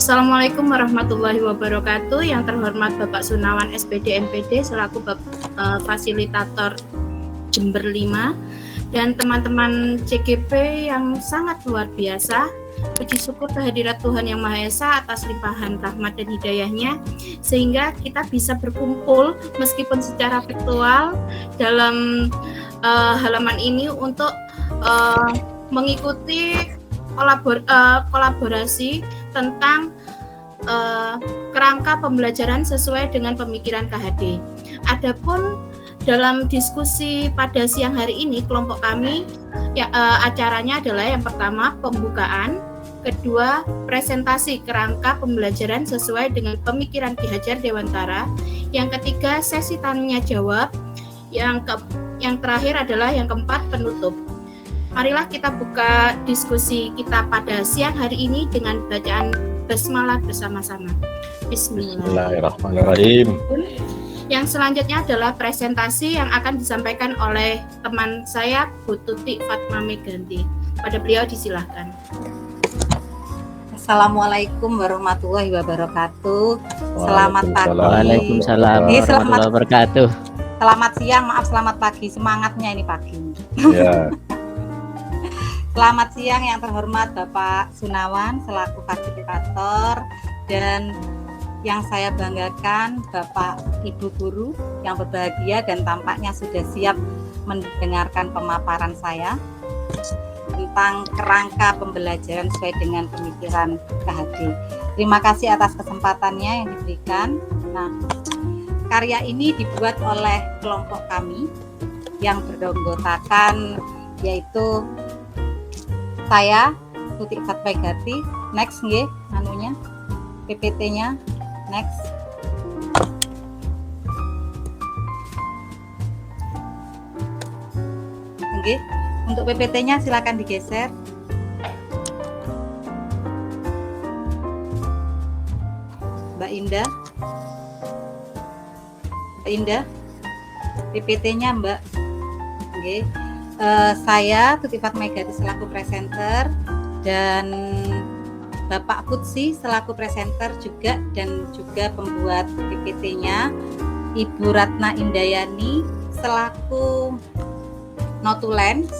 Assalamualaikum warahmatullahi wabarakatuh. Yang terhormat Bapak Sunawan SPD MPD selaku fasilitator Jember 5 dan teman-teman CGP yang sangat luar biasa. Puji syukur kehadirat Tuhan Yang Maha Esa atas limpahan rahmat dan hidayahnya, sehingga kita bisa berkumpul meskipun secara virtual dalam halaman ini untuk mengikuti kolaborasi tentang kerangka pembelajaran sesuai dengan pemikiran KHD. Adapun dalam diskusi pada siang hari ini, kelompok kami acaranya adalah yang pertama pembukaan, kedua presentasi kerangka pembelajaran sesuai dengan pemikiran Ki Hajar Dewantara, yang ketiga sesi tanya jawab, yang terakhir adalah yang keempat penutup. Marilah kita buka diskusi kita pada siang hari ini dengan bacaan basmalah bersama-sama. Bismillahirrahmanirrahim. Yang selanjutnya adalah presentasi yang akan disampaikan oleh teman saya, Bu Tuti Fatma Meganti. Pada beliau disilahkan. Assalamualaikum warahmatullahi wabarakatuh. Selamat pagi. Waalaikumsalam warahmatullahi wabarakatuh. Selamat siang, maaf selamat pagi. Semangatnya ini pagi. Ya. Selamat siang yang terhormat Bapak Sunawan selaku fasilitator, dan yang saya banggakan Bapak Ibu Guru yang berbahagia dan tampaknya sudah siap mendengarkan pemaparan saya tentang kerangka pembelajaran sesuai dengan pemikiran KHD. Terima kasih atas kesempatannya yang diberikan. Nah, karya ini dibuat oleh kelompok kami yang beranggotakan yaitu saya, Tuti Fatma Meganti, next nggih, PPT-nya, next. Nggih, untuk PPT-nya silakan digeser. Mbak Indah, PPT-nya Mbak. Nggih. Saya Tuti Fatma Meganti selaku presenter dan Bapak Putsi selaku presenter juga dan juga pembuat PPT-nya, Ibu Ratna Indayani selaku notulen,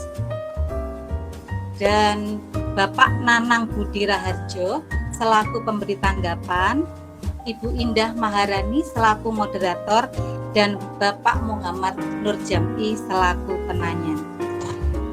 dan Bapak Nanang Budi Raharjo selaku pemberi tanggapan, Ibu Indah Maharani selaku moderator, dan Bapak Muhammad Nurjam'i selaku penanya.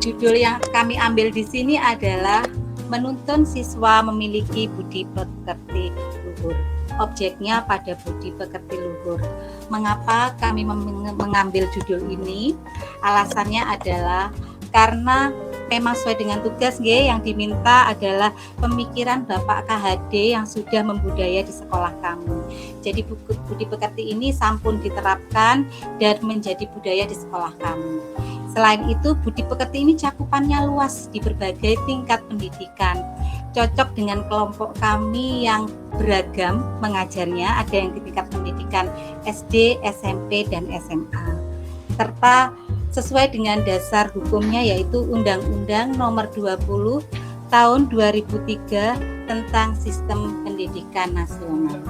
Judul yang kami ambil di sini adalah menuntun siswa memiliki budi pekerti luhur. Objeknya pada budi pekerti luhur. Mengapa kami mengambil judul ini? Alasannya adalah karena memang sesuai dengan tugas yang diminta adalah pemikiran Bapak KHD yang sudah membudaya di sekolah kami. Jadi budi pekerti ini sampun diterapkan dan menjadi budaya di sekolah kami. Selain itu, budi pekerti ini cakupannya luas di berbagai tingkat pendidikan. Cocok dengan kelompok kami yang beragam mengajarnya, ada yang di tingkat pendidikan SD, SMP, dan SMA. Serta sesuai dengan dasar hukumnya yaitu Undang-Undang Nomor 20 Tahun 2003 tentang Sistem Pendidikan Nasional.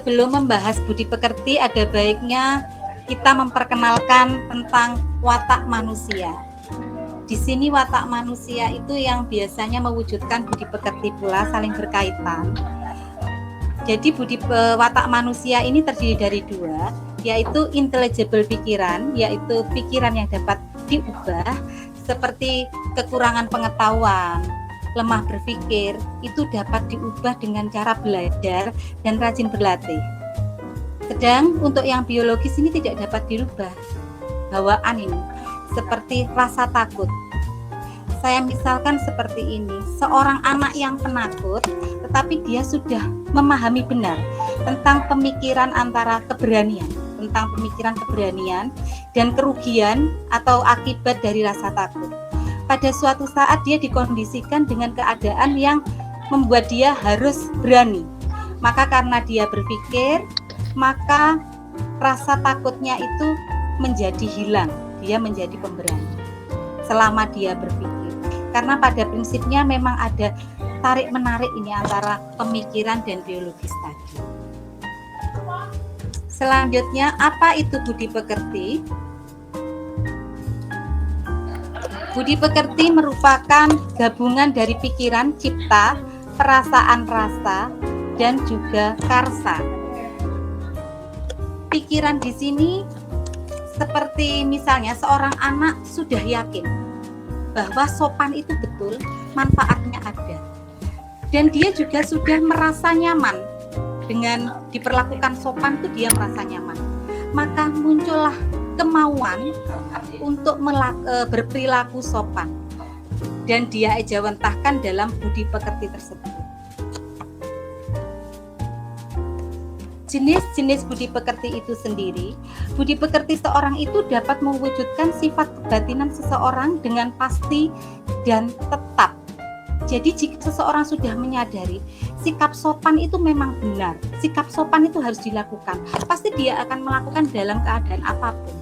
Sebelum membahas budi pekerti, ada baiknya kita memperkenalkan tentang watak manusia. Di sini watak manusia itu yang biasanya mewujudkan budi pekerti pula saling berkaitan. Jadi watak manusia ini terdiri dari dua, yaitu intelligible pikiran, yaitu pikiran yang dapat diubah, seperti kekurangan pengetahuan, lemah berpikir, itu dapat diubah dengan cara belajar dan rajin berlatih. Sedang untuk yang biologis ini tidak dapat dirubah, bawaan ini, seperti rasa takut. Saya misalkan seperti ini, seorang anak yang penakut, tetapi dia sudah memahami benar tentang pemikiran antara keberanian, tentang pemikiran keberanian dan kerugian atau akibat dari rasa takut. Pada suatu saat dia dikondisikan dengan keadaan yang membuat dia harus berani. Maka karena dia berpikir, maka rasa takutnya itu menjadi hilang, dia menjadi pemberani selama dia berpikir. Karena pada prinsipnya memang ada tarik-menarik ini antara pemikiran dan biologis tadi. Selanjutnya, apa itu budi pekerti? Budi pekerti merupakan gabungan dari pikiran, cipta, perasaan rasa, dan juga karsa. Pikiran di sini seperti misalnya seorang anak sudah yakin bahwa sopan itu betul, manfaatnya ada. Dan dia juga sudah merasa nyaman dengan diperlakukan sopan itu dia merasa nyaman. Maka muncullah kemauan untuk berperilaku sopan dan dia ejawantahkan dalam budi pekerti tersebut. Jenis-jenis budi pekerti itu sendiri, budi pekerti seorang itu dapat mewujudkan sifat kebatinan seseorang dengan pasti dan tetap. Jadi jika seseorang sudah menyadari sikap sopan itu memang benar, sikap sopan itu harus dilakukan, pasti dia akan melakukan dalam keadaan apapun.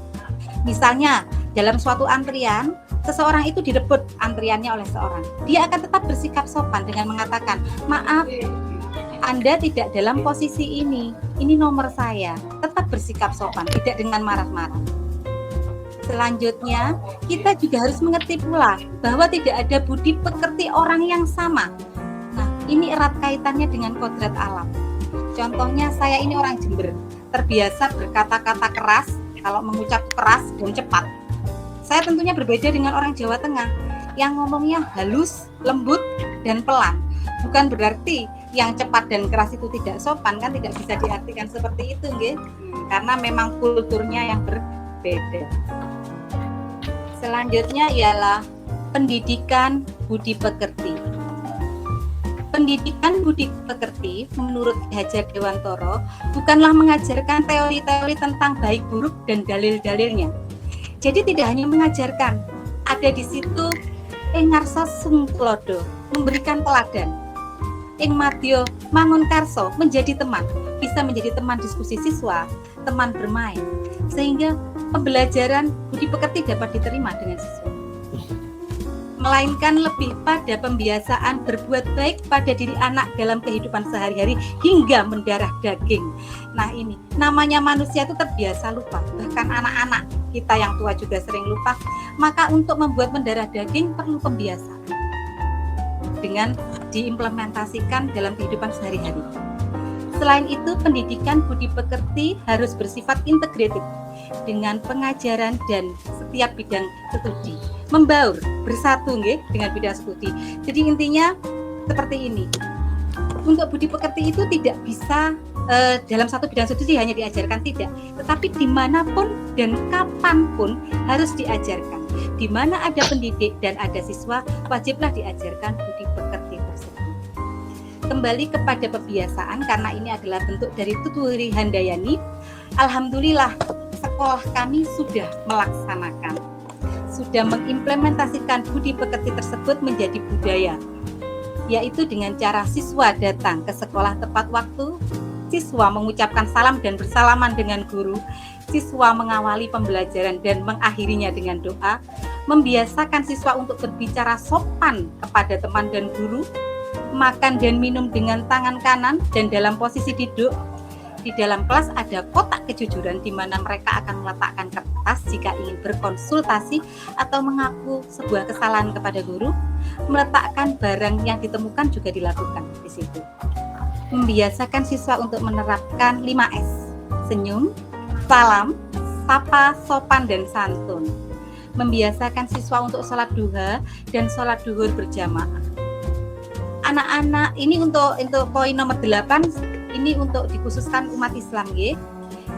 Misalnya dalam suatu antrian, seseorang itu direbut antriannya oleh seorang, dia akan tetap bersikap sopan dengan mengatakan, maaf, Anda tidak dalam posisi ini nomor saya. Tetap bersikap sopan, tidak dengan marah-marah. Selanjutnya, kita juga harus mengerti pula bahwa tidak ada budi pekerti orang yang sama. Nah, ini erat kaitannya dengan kodrat alam. Contohnya, saya ini orang Jember, terbiasa berkata-kata keras, kalau mengucap keras dan cepat. Saya tentunya berbeda dengan orang Jawa Tengah, yang ngomongnya halus, lembut, dan pelan. Bukan berarti yang cepat dan keras itu tidak sopan, kan tidak bisa diartikan seperti itu, nggih. Karena memang kulturnya yang berbeda. Selanjutnya ialah pendidikan budi pekerti. Pendidikan budi pekerti menurut Hajar Dewantoro bukanlah mengajarkan teori-teori tentang baik buruk dan dalil-dalilnya. Jadi tidak hanya mengajarkan, ada di situ ngarsa sung tulodo, memberikan teladan. Ing madya mangun karso, menjadi teman, bisa menjadi teman diskusi siswa, teman bermain, sehingga pembelajaran budi pekerti dapat diterima dengan siswa. Melainkan lebih pada pembiasaan berbuat baik pada diri anak dalam kehidupan sehari-hari hingga mendarah daging. Nah ini, namanya manusia itu terbiasa lupa, bahkan anak-anak kita yang tua juga sering lupa. Maka untuk membuat mendarah daging perlu pembiasaan dengan diimplementasikan dalam kehidupan sehari-hari. Selain itu, pendidikan budi pekerti harus bersifat integratif dengan pengajaran dan setiap bidang studi, membaur, bersatu nggih dengan bidang studi. Jadi intinya seperti ini. Untuk budi pekerti itu tidak bisa dalam satu bidang studi hanya diajarkan, tidak, tetapi dimanapun dan kapanpun harus diajarkan. Di mana ada pendidik dan ada siswa, wajiblah diajarkan budi pekerti tersebut. Kembali kepada kebiasaan, karena ini adalah bentuk dari Tuturi Handayani. Alhamdulillah, sekolah kami sudah melaksanakan, sudah mengimplementasikan budi pekerti tersebut menjadi budaya, yaitu dengan cara siswa datang ke sekolah tepat waktu, siswa mengucapkan salam dan bersalaman dengan guru, siswa mengawali pembelajaran dan mengakhirinya dengan doa, membiasakan siswa untuk berbicara sopan kepada teman dan guru, makan dan minum dengan tangan kanan dan dalam posisi duduk. Di dalam kelas ada kotak kejujuran di mana mereka akan meletakkan kertas jika ingin berkonsultasi atau mengaku sebuah kesalahan kepada guru. Meletakkan barang yang ditemukan juga dilakukan di situ. Membiasakan siswa untuk menerapkan 5S, senyum, salam, sapa, sopan, dan santun. Membiasakan siswa untuk sholat duha dan sholat duhur berjamaah. Anak-anak, ini untuk poin nomor 8, ini untuk dikhususkan umat Islam, nggih.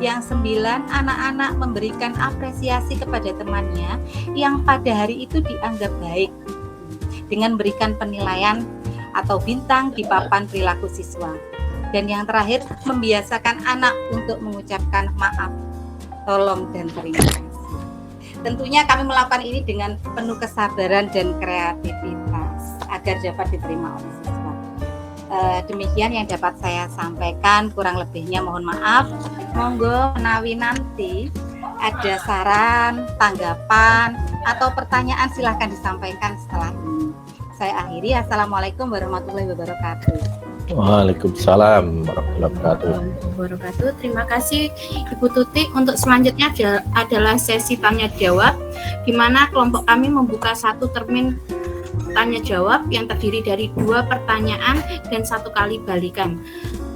Yang 9, anak-anak memberikan apresiasi kepada temannya yang pada hari itu dianggap baik dengan berikan penilaian atau bintang di papan perilaku siswa. Dan yang terakhir, membiasakan anak untuk mengucapkan maaf, tolong, dan terima kasih. Tentunya kami melakukan ini dengan penuh kesabaran dan kreativitas agar dapat diterima oleh siswa. Demikian yang dapat saya sampaikan, kurang lebihnya mohon maaf. Monggo menawi nanti ada saran, tanggapan, atau pertanyaan silahkan disampaikan setelah ini. Saya akhiri. Assalamualaikum warahmatullahi wabarakatuh. Waalaikumsalam warahmatullahi wabarakatuh. Terima kasih Ibu Tuti. Untuk selanjutnya adalah sesi tanya jawab, di mana kelompok kami membuka satu termin tanya jawab yang terdiri dari 2 pertanyaan dan 1 kali balikan.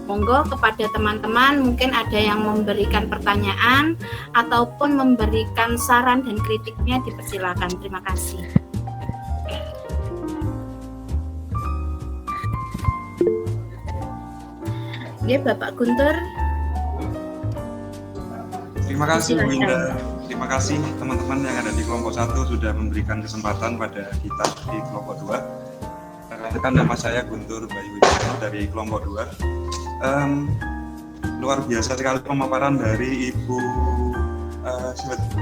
Monggo kepada teman-teman, mungkin ada yang memberikan pertanyaan ataupun memberikan saran dan kritiknya, dipersilakan. Terima kasih. Oke, Bapak Guntur. Terima kasih Bu Indah. Terima kasih teman-teman yang ada di kelompok 1 sudah memberikan kesempatan pada kita di kelompok 2. Rekan nama saya Guntur Bayu Widodo dari kelompok 2. Luar biasa sekali pemaparan dari Ibu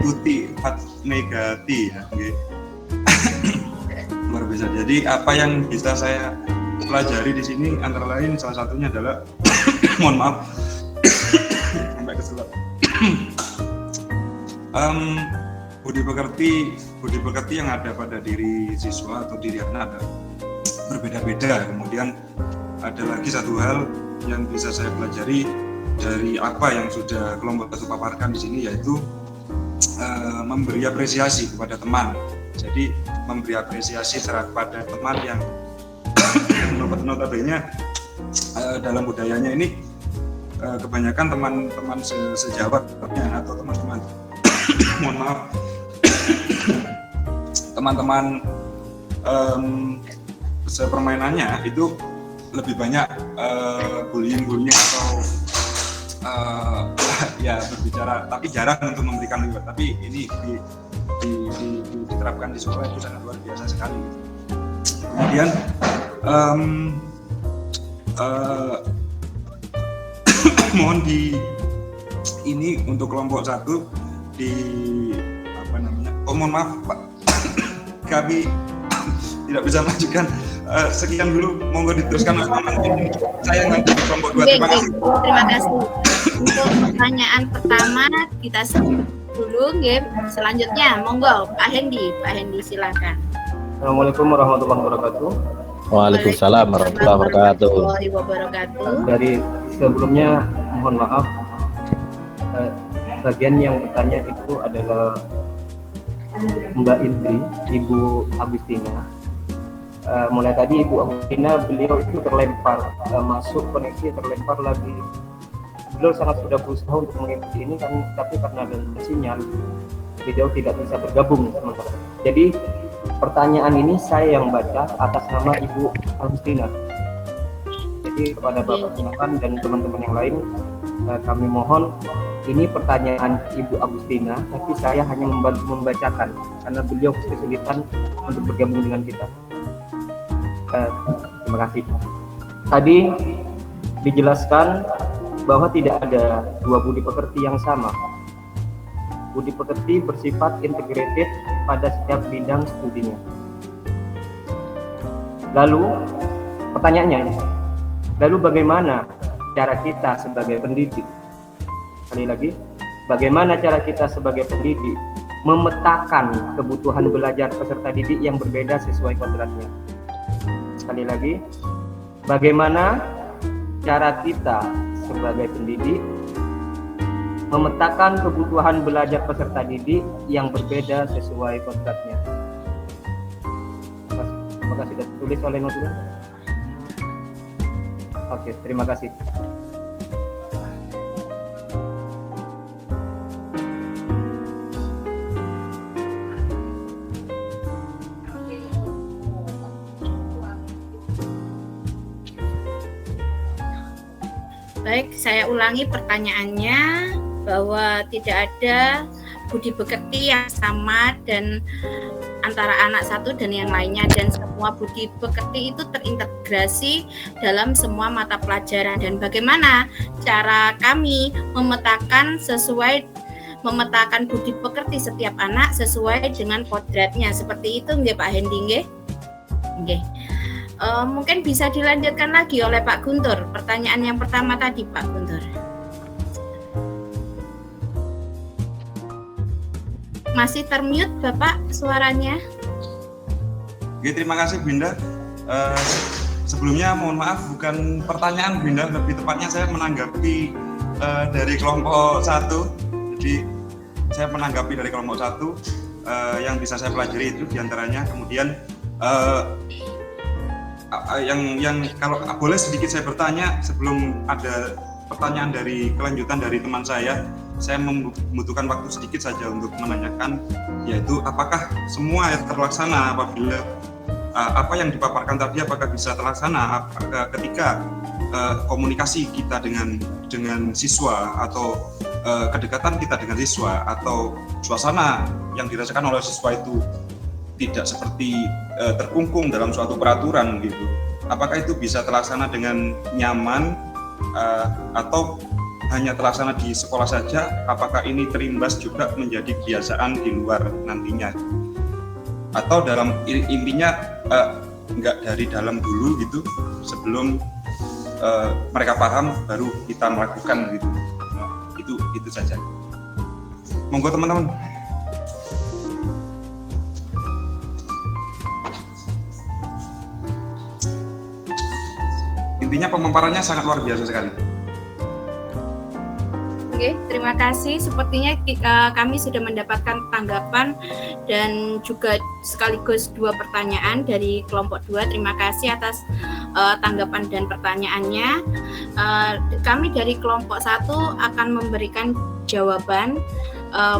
Tuti Fatmegati ya. Luar biasa. Jadi apa yang bisa saya pelajari di sini antara lain salah satunya adalah mohon maaf sampai keselak. Budi pekerti yang ada pada diri siswa atau diri anak berbeda-beda. Kemudian ada lagi satu hal yang bisa saya pelajari dari apa yang sudah kelompok 1 paparkan di sini, yaitu memberi apresiasi kepada teman. Jadi memberi apresiasi kepada teman yang notabene dalam budayanya ini kebanyakan teman-teman sejawatnya atau teman-teman mohon maaf teman-teman sepermainannya itu lebih banyak bullying atau ya berbicara, tapi jarang untuk memberikan reward. Tapi ini diterapkan di sekolah itu sangat luar biasa sekali. Kemudian mohon di ini untuk kelompok 1 di apa namanya? Oh mohon maaf Pak, kami tidak bisa mengajukan. Sekian dulu, monggo diteruskan nanti saya nanti di kelompok 2. Terima kasih. Terima kasih. Untuk pertanyaan pertama kita sebut dulu, selanjutnya monggo Pak Hendi silakan. Assalamualaikum warahmatullahi wabarakatuh. Waalaikumsalam warahmatullahi wabarakatuh. Dari sebelumnya mohon maaf, bagian yang bertanya itu adalah Mbak Indri, Ibu Agustina. Mulai tadi Ibu Agustina, beliau itu terlempar masuk koneksi, terlempar lagi. Beliau sangat sudah berusaha untuk mengikuti ini kan, tapi karena ada sinyal beliau tidak bisa bergabung sementara. Jadi pertanyaan ini saya yang baca atas nama Ibu Agustina. Jadi kepada Bapak Gunawan dan teman-teman yang lain, kami mohon, ini pertanyaan Ibu Agustina, tapi saya hanya membacakan karena beliau kesulitan untuk bergabung dengan kita. Terima kasih. Tadi dijelaskan bahwa tidak ada 2 budi pekerti yang sama. Budi pekerti bersifat integrated pada setiap bidang studinya. Lalu pertanyaannya, lalu bagaimana cara kita sebagai pendidik? Sekali lagi, bagaimana cara kita sebagai pendidik memetakan kebutuhan belajar peserta didik yang berbeda sesuai kodratnya? Sekali lagi, bagaimana cara kita sebagai pendidik memetakan kebutuhan belajar peserta didik yang berbeda sesuai kodratnya? Apakah sudah ditulis oleh Notulun? Oke, terima kasih. Baik, saya ulangi pertanyaannya, bahwa tidak ada budi pekerti yang sama dan antara anak satu dan yang lainnya, dan semua budi pekerti itu terintegrasi dalam semua mata pelajaran. Dan bagaimana cara kami memetakan budi pekerti setiap anak sesuai dengan kodratnya, seperti itu nggih Pak Hendi nggih? Nggih. Mungkin bisa dilanjutkan lagi oleh Pak Guntur. Pertanyaan yang pertama tadi Pak Guntur. Masih termute Bapak suaranya. Oke, terima kasih Binda. Sebelumnya mohon maaf, bukan pertanyaan Binda, lebih tepatnya saya menanggapi dari kelompok 1. Jadi saya menanggapi dari kelompok 1 yang bisa saya pelajari itu diantaranya. Kemudian yang kalau boleh sedikit saya bertanya sebelum ada pertanyaan dari kelanjutan dari teman saya membutuhkan waktu sedikit saja untuk menanyakan, yaitu apakah semua terlaksana apabila apa yang dipaparkan tadi apakah bisa terlaksana ketika komunikasi kita dengan siswa atau kedekatan kita dengan siswa atau suasana yang dirasakan oleh siswa itu tidak seperti terkungkung dalam suatu peraturan gitu. Apakah itu bisa terlaksana dengan nyaman atau hanya terlaksana di sekolah saja? Apakah ini terimbas juga menjadi kebiasaan di luar nantinya? Atau dalam intinya enggak dari dalam dulu gitu, sebelum mereka paham baru kita melakukan gitu. Itu saja. Monggo teman-teman. Intinya pemaparannya sangat luar biasa sekali. Oke, terima kasih. Sepertinya kami sudah mendapatkan tanggapan dan juga sekaligus 2 pertanyaan dari kelompok 2. Terima kasih atas tanggapan dan pertanyaannya. Kami dari kelompok 1 akan memberikan jawaban.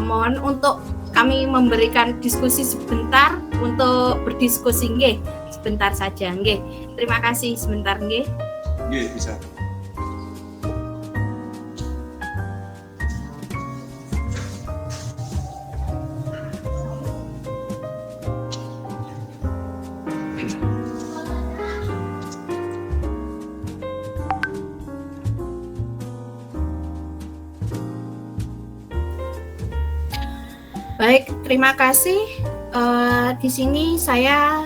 Mohon untuk kami memberikan diskusi sebentar untuk berdiskusi, nggih. Sebentar saja, nggih. Terima kasih sebentar, nggih. Nggih, bisa. Baik, terima kasih. Di sini saya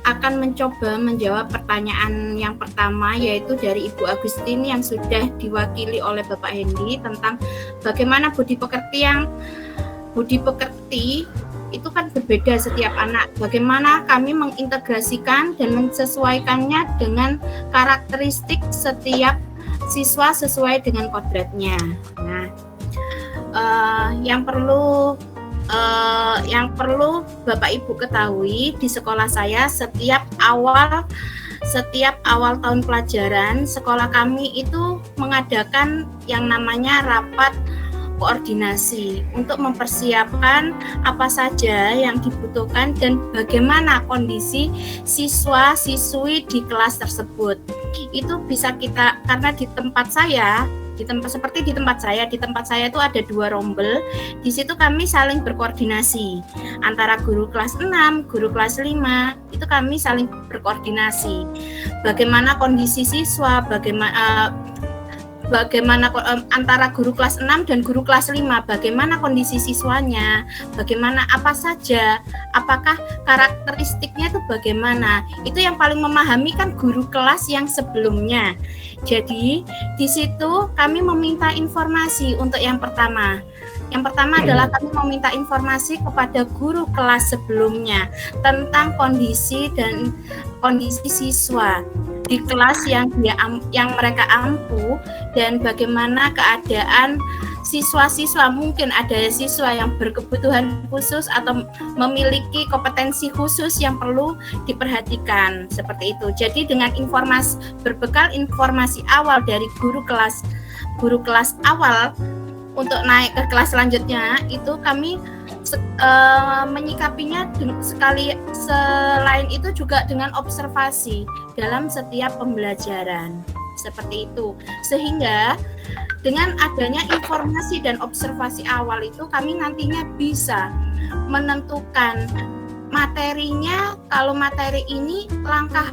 akan mencoba menjawab pertanyaan yang pertama, yaitu dari Ibu Agustini yang sudah diwakili oleh Bapak Hendy tentang bagaimana budi pekerti itu kan berbeda setiap anak. Bagaimana kami mengintegrasikan dan menyesuaikannya dengan karakteristik setiap siswa sesuai dengan kodratnya. Nah, yang perlu Bapak Ibu ketahui, di sekolah saya setiap awal tahun pelajaran sekolah kami itu mengadakan yang namanya rapat koordinasi untuk mempersiapkan apa saja yang dibutuhkan dan bagaimana kondisi siswa-siswi di kelas tersebut. Itu bisa kita, karena di tempat saya itu ada 2 rombel. Di situ kami saling berkoordinasi antara guru kelas 6, guru kelas 5, itu kami saling berkoordinasi. Bagaimana kondisi siswa, bagaimana antara guru kelas 6 dan guru kelas 5, bagaimana kondisi siswanya, bagaimana apa saja, apakah karakteristiknya itu bagaimana. Itu yang paling memahami kan guru kelas yang sebelumnya. Jadi di situ kami meminta informasi untuk yang pertama. Yang pertama adalah kami meminta informasi kepada guru kelas sebelumnya tentang kondisi siswa di kelas yang mereka ampuh dan bagaimana keadaan siswa-siswa. Mungkin ada siswa yang berkebutuhan khusus atau memiliki kompetensi khusus yang perlu diperhatikan, seperti itu. Jadi dengan berbekal informasi awal dari guru kelas awal untuk naik ke kelas selanjutnya, itu kami menyikapinya selain itu juga dengan observasi dalam setiap pembelajaran, seperti itu. Sehingga dengan adanya informasi dan observasi awal itu kami nantinya bisa menentukan materinya. Kalau materi ini langkah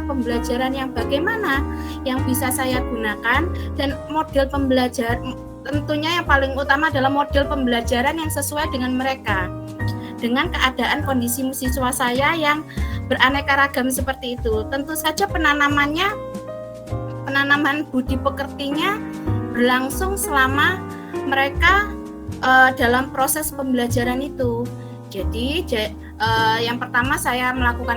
pembelajaran yang bagaimana yang bisa saya gunakan, dan model pembelajaran tentunya yang paling utama adalah model pembelajaran yang sesuai dengan mereka, dengan keadaan kondisi siswa saya yang beraneka ragam seperti itu. Tentu saja penanaman budi pekertinya berlangsung selama mereka dalam proses pembelajaran itu. Jadi yang pertama saya melakukan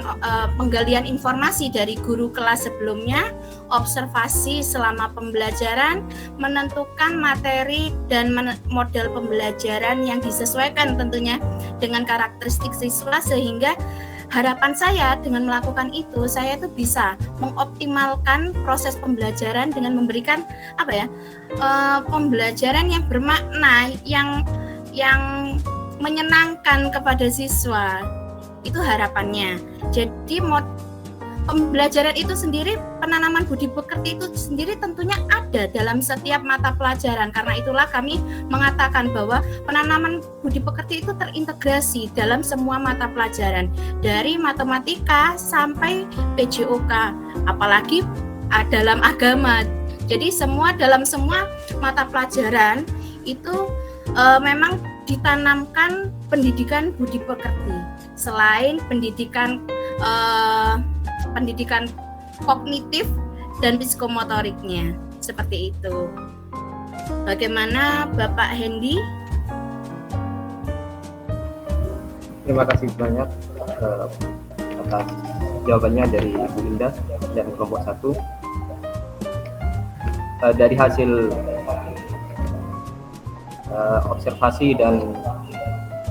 penggalian informasi dari guru kelas sebelumnya, observasi selama pembelajaran, menentukan materi dan model pembelajaran yang disesuaikan tentunya dengan karakteristik siswa, sehingga harapan saya dengan melakukan itu, saya itu bisa mengoptimalkan proses pembelajaran dengan memberikan pembelajaran yang bermakna, yang menyenangkan kepada siswa. Itu harapannya. Jadi pembelajaran itu sendiri, penanaman budi pekerti itu sendiri tentunya ada dalam setiap mata pelajaran. Karena itulah kami mengatakan bahwa penanaman budi pekerti itu terintegrasi dalam semua mata pelajaran, dari matematika sampai PJOK, apalagi dalam agama. Jadi dalam semua mata pelajaran itu memang ditanamkan pendidikan budi pekerti. Selain pendidikan kognitif dan psikomotoriknya, seperti itu. Bagaimana Bapak Hendy? Terima kasih banyak atas jawabannya dari Ibu Indah dan kelompok 1. Dari hasil observasi dan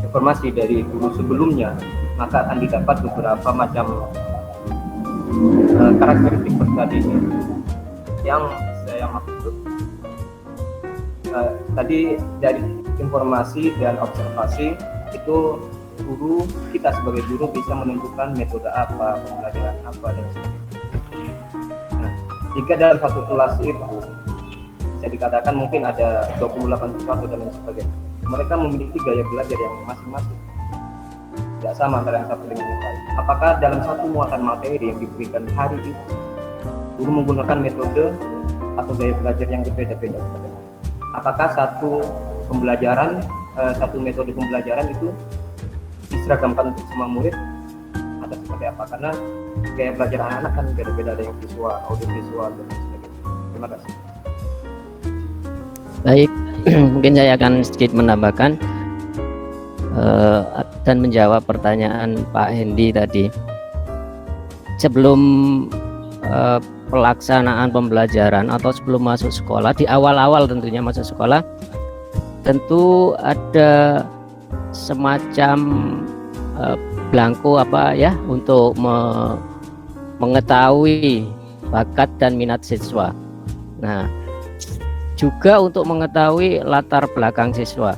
informasi dari guru sebelumnya, maka akan didapat beberapa macam karakteristik peserta didik yang saya maksud. Tadi dari informasi dan observasi itu kita sebagai guru bisa menentukan metode apa, pembelajaran apa, dan sebagainya. Nah, jika dalam satu kelas itu bisa dikatakan mungkin ada 28 siswa dan lain sebagainya, mereka memiliki gaya belajar yang masing-masing, tidak sama antara yang satu dengan yang lain. Apakah dalam satu muatan materi yang diberikan hari itu, guru menggunakan metode atau gaya belajar yang berbeda-beda? Apakah satu metode pembelajaran itu diseragamkan untuk semua murid atau seperti apa? Karena gaya belajar anak-anak kan beda-beda, ada yang visual, audio visual, dan sebagainya. Terima kasih. Baik, mungkin saya akan sedikit menambahkan dan menjawab pertanyaan Pak Hendy tadi. Sebelum pelaksanaan pembelajaran atau sebelum masuk sekolah, di awal-awal tentunya masuk sekolah, tentu ada semacam blanko untuk mengetahui bakat dan minat siswa. Nah, juga untuk mengetahui latar belakang siswa,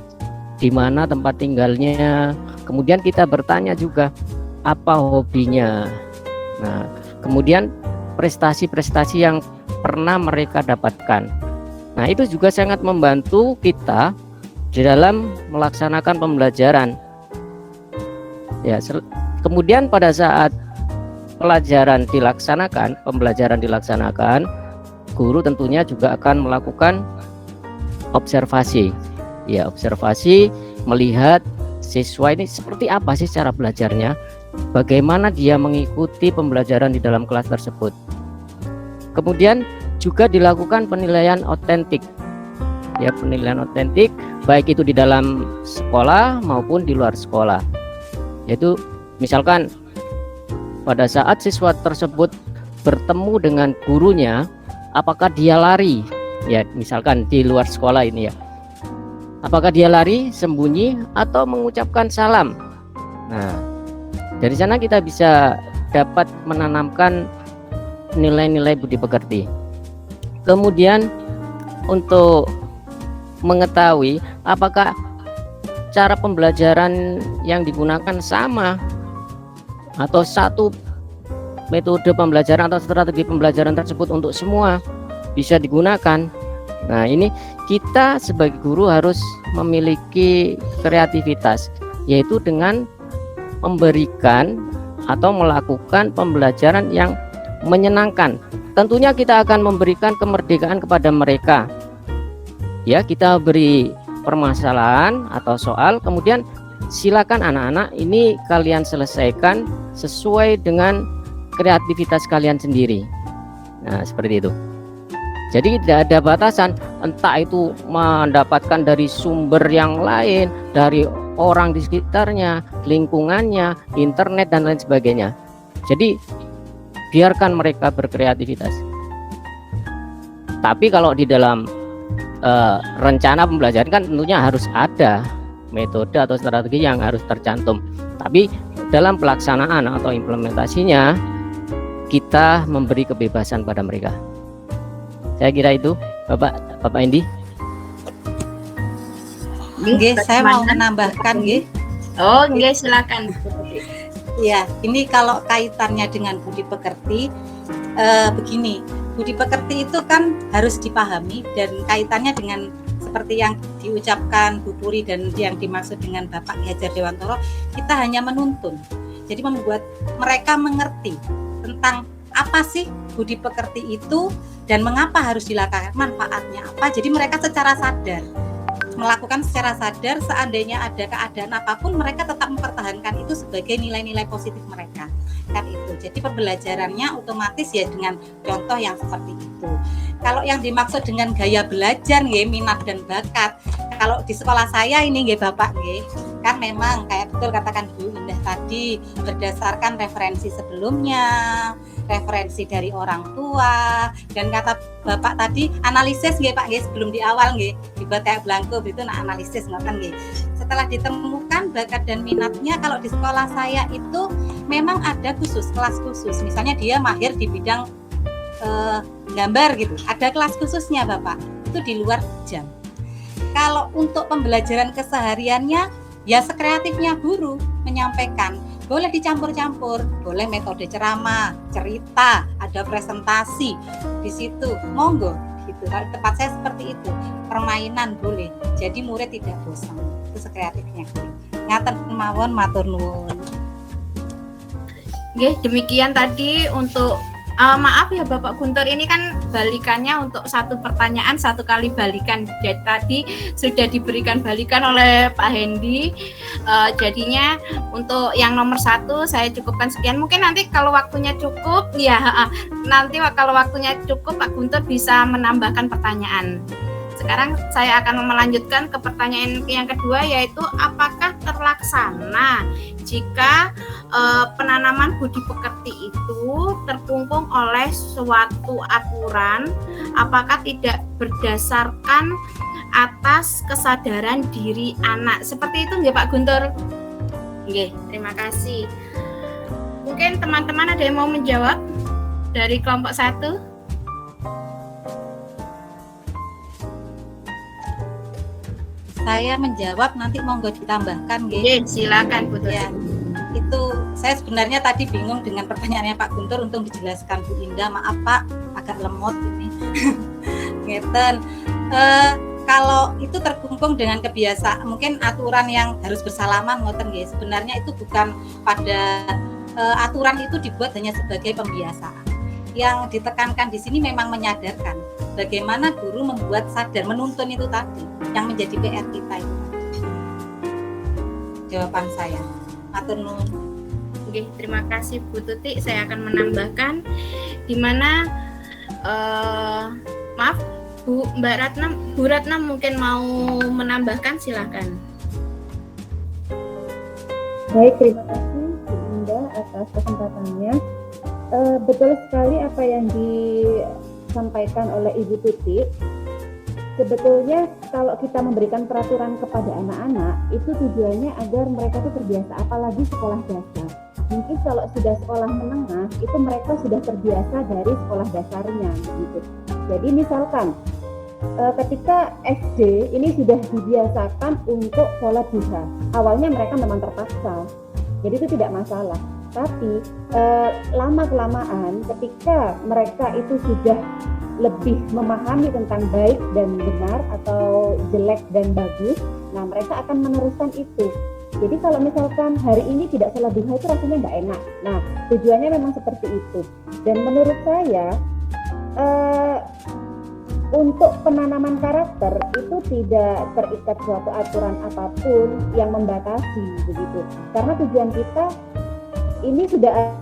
di mana tempat tinggalnya, kemudian kita bertanya juga apa hobinya. Nah, kemudian prestasi-prestasi yang pernah mereka dapatkan. Nah, itu juga sangat membantu kita di dalam melaksanakan pembelajaran. Ya, kemudian pada saat pembelajaran dilaksanakan, guru tentunya juga akan melakukan observasi. Ya, observasi melihat siswa ini seperti apa sih cara belajarnya, bagaimana dia mengikuti pembelajaran di dalam kelas tersebut. Kemudian juga dilakukan penilaian otentik. Ya, penilaian otentik baik itu di dalam sekolah maupun di luar sekolah. Yaitu misalkan pada saat siswa tersebut bertemu dengan gurunya, apakah dia lari? Ya, misalkan di luar sekolah ini ya. Apakah dia lari, sembunyi, atau mengucapkan salam? Nah, dari sana kita bisa dapat menanamkan nilai-nilai budi pekerti. Kemudian untuk mengetahui apakah cara pembelajaran yang digunakan sama atau satu metode pembelajaran atau strategi pembelajaran tersebut untuk semua bisa digunakan. Nah, ini kita sebagai guru harus memiliki kreativitas, yaitu dengan memberikan atau melakukan pembelajaran yang menyenangkan. Tentunya kita akan memberikan kemerdekaan kepada mereka. Ya, kita beri permasalahan atau soal, kemudian silakan anak-anak ini kalian selesaikan sesuai dengan kreativitas kalian sendiri. Nah, seperti itu. Jadi tidak ada batasan, entah itu mendapatkan dari sumber yang lain, dari orang di sekitarnya, lingkungannya, internet dan lain sebagainya. Jadi biarkan mereka berkreativitas. Tapi kalau di dalam rencana pembelajaran kan tentunya harus ada metode atau strategi yang harus tercantum. Tapi dalam pelaksanaan atau implementasinya kita memberi kebebasan pada mereka. Saya kira itu, Bapak Indi. Nggih, saya mau menambahkan nggih. Oh, nggih, silakan. Ya, ini kalau kaitannya dengan budi pekerti, begini, budi pekerti itu kan harus dipahami dan kaitannya dengan seperti yang diucapkan Bu Puri dan yang dimaksud dengan Bapak Hajar Dewantoro, kita hanya menuntun. Jadi membuat mereka mengerti tentang apa sih budi pekerti itu dan mengapa harus dilakukan, manfaatnya apa. Jadi mereka secara sadar melakukan secara sadar, seandainya ada keadaan apapun mereka tetap mempertahankan itu sebagai nilai-nilai positif mereka kan itu. Jadi pembelajarannya otomatis ya dengan contoh yang seperti itu. Kalau yang dimaksud dengan gaya belajar nggih, minat dan bakat, kalau di sekolah saya ini nggih Bapak nggih, kan memang kayak betul katakan Bu Indah tadi, berdasarkan referensi sebelumnya, referensi dari orang tua, dan kata Bapak tadi analisis nggih Pak nggih, sebelum di awal nggih dibuat kayak blanko itu analisis ngoten nggih. Setelah ditemukan bakat dan minatnya, kalau di sekolah saya itu memang ada khusus, kelas khusus. Misalnya dia mahir di bidang gambar gitu, ada kelas khususnya Bapak, itu di luar jam. Kalau untuk pembelajaran kesehariannya ya sekreatifnya guru menyampaikan, boleh dicampur-campur, boleh metode ceramah, cerita, ada presentasi di situ, monggo gitu. Kalau tempat saya seperti itu, permainan boleh, jadi murid tidak bosan, itu sekreatifnya. Ngaten kemawon, matur nuwun. Nggih, demikian tadi untuk maaf ya Bapak Guntur, ini kan balikannya untuk satu pertanyaan satu kali balikan. Jadi tadi sudah diberikan balikan oleh Pak Hendy. Jadinya untuk yang nomor 1 saya cukupkan sekian. Mungkin nanti kalau waktunya cukup, ya nanti kalau waktunya cukup Pak Guntur bisa menambahkan pertanyaan. Sekarang saya akan melanjutkan ke pertanyaan yang kedua, yaitu apakah terlaksana jika penanaman budi pekerti itu terkungkung oleh suatu aturan, apakah tidak berdasarkan atas kesadaran diri anak. Seperti itu nggih Pak Guntur? Nggih, terima kasih. Mungkin teman-teman ada yang mau menjawab dari kelompok 1? Saya menjawab, nanti monggo ditambahkan nggih. Nggih, silakan Bu Tuti. Ya, itu saya sebenarnya tadi bingung dengan pertanyaannya Pak Guntur, untuk dijelaskan Bu Indah, maaf Pak, agak lemot ini. Ngeten. Kalau itu terkungkung dengan kebiasaan, mungkin aturan yang harus bersalaman ngoten nggih. Sebenarnya itu bukan pada aturan itu dibuat hanya sebagai pembiasaan. Yang ditekankan di sini memang menyadarkan bagaimana guru membuat sadar, menuntun itu tadi yang menjadi PR kita itu. Jawaban saya. Matur nuwun. Oke, terima kasih Bu Tuti. Saya akan menambahkan di mana maaf Bu Ratna mungkin mau menambahkan, silakan. Baik, terima kasih Bu Indah atas kesempatannya. Betul sekali apa yang disampaikan oleh Ibu Tuti. Sebetulnya kalau kita memberikan peraturan kepada anak-anak, itu tujuannya agar mereka itu terbiasa, apalagi sekolah dasar. Mungkin kalau sudah sekolah menengah, itu mereka sudah terbiasa dari sekolah dasarnya gitu. Jadi misalkan ketika SD ini sudah dibiasakan untuk sholat duha, awalnya mereka memang terpaksa, jadi itu tidak masalah. Tapi lama-kelamaan ketika mereka itu sudah lebih memahami tentang baik dan benar atau jelek dan bagus, nah mereka akan meneruskan itu. Jadi kalau misalkan hari ini tidak sholat duha itu rasanya nggak enak. Nah tujuannya memang seperti itu. Dan menurut saya untuk penanaman karakter itu tidak terikat suatu aturan apapun yang membatasi begitu. Karena tujuan kita ini sudah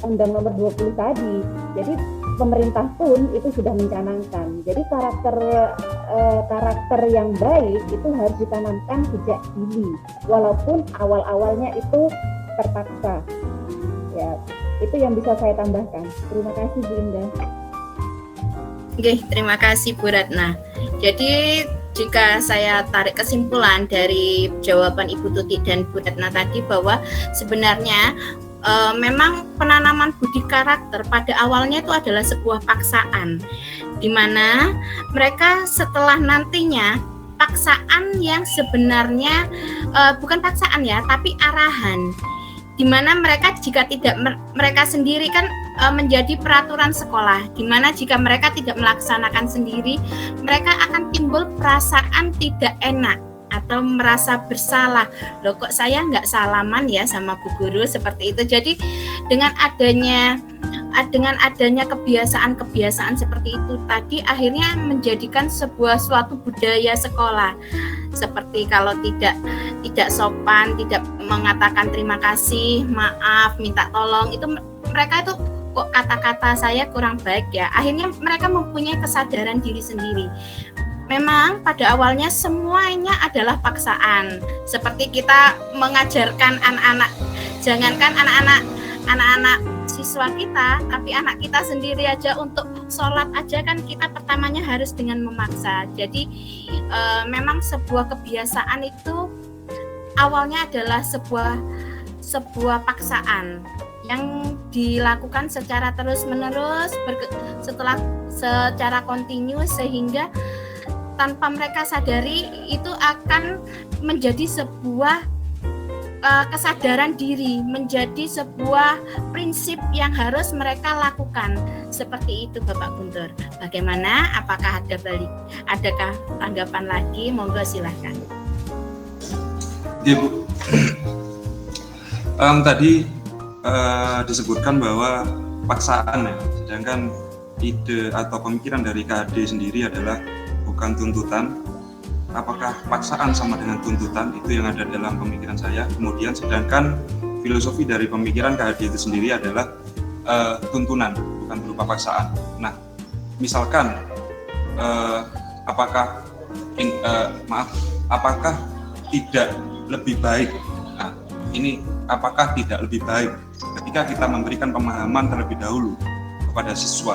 Undang Nomor 20 tadi. Jadi pemerintah pun itu sudah mencanangkan. Jadi karakter yang baik itu harus ditanamkan sejak dini, walaupun awal-awalnya itu terpaksa. Ya, itu yang bisa saya tambahkan. Terima kasih Bu Indah. Oke, terima kasih Bu Ratna. Jadi jika saya tarik kesimpulan dari jawaban Ibu Tuti dan Bu Ratna tadi bahwa sebenarnya memang penanaman budi karakter pada awalnya itu adalah sebuah paksaan, di mana mereka setelah nantinya paksaan yang sebenarnya bukan paksaan ya, tapi arahan, di mana mereka jika tidak mereka sendiri kan menjadi peraturan sekolah, di mana jika mereka tidak melaksanakan sendiri, mereka akan timbul perasaan tidak enak atau merasa bersalah. Loh, kok saya nggak salaman ya sama Bu Guru, seperti itu. Jadi dengan adanya kebiasaan-kebiasaan seperti itu tadi akhirnya menjadikan suatu budaya sekolah. Seperti kalau tidak sopan, tidak mengatakan terima kasih, maaf, minta tolong, itu mereka itu kok kata-kata saya kurang baik ya. Akhirnya mereka mempunyai kesadaran diri sendiri. Memang pada awalnya semuanya adalah paksaan. Seperti kita mengajarkan anak-anak, jangankan anak-anak siswa kita, tapi anak kita sendiri aja untuk sholat aja kan kita pertamanya harus dengan memaksa. Jadi memang sebuah kebiasaan itu awalnya adalah sebuah paksaan yang dilakukan secara terus-menerus secara kontinu, sehingga tanpa mereka sadari itu akan menjadi sebuah kesadaran diri, menjadi sebuah prinsip yang harus mereka lakukan. Seperti itu Bapak Guntur. Bagaimana? Apakah adakah tanggapan lagi? Monggo silahkan. Ya Bu, tadi disebutkan bahwa paksaan ya, sedangkan ide atau pemikiran dari KHD sendiri adalah bukan tuntutan. Apakah paksaan sama dengan tuntutan? Itu yang ada dalam pemikiran saya. Kemudian sedangkan filosofi dari pemikiran KHD itu sendiri adalah tuntunan, bukan berupa paksaan. Nah, misalkan apakah tidak lebih baik? Nah, ini apakah tidak lebih baik ketika kita memberikan pemahaman terlebih dahulu kepada siswa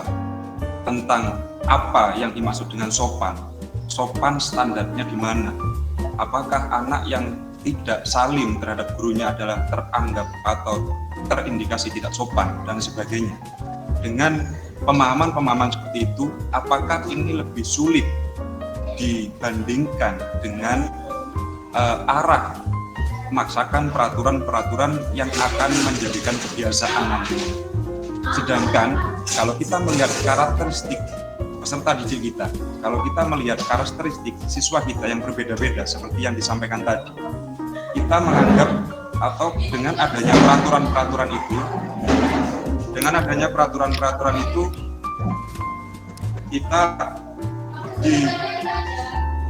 tentang apa yang dimaksud dengan sopan? Sopan standarnya di mana? Apakah anak yang tidak salim terhadap gurunya adalah teranggap atau terindikasi tidak sopan dan sebagainya? Dengan pemahaman-pemahaman seperti itu, apakah ini lebih sulit dibandingkan dengan arah memaksakan peraturan-peraturan yang akan menjadikan kebiasaan nanti? Sedangkan kalau kita melihat karakteristik peserta didik kita, kalau kita melihat karakteristik siswa kita yang berbeda-beda seperti yang disampaikan tadi, kita menganggap atau dengan adanya peraturan-peraturan itu,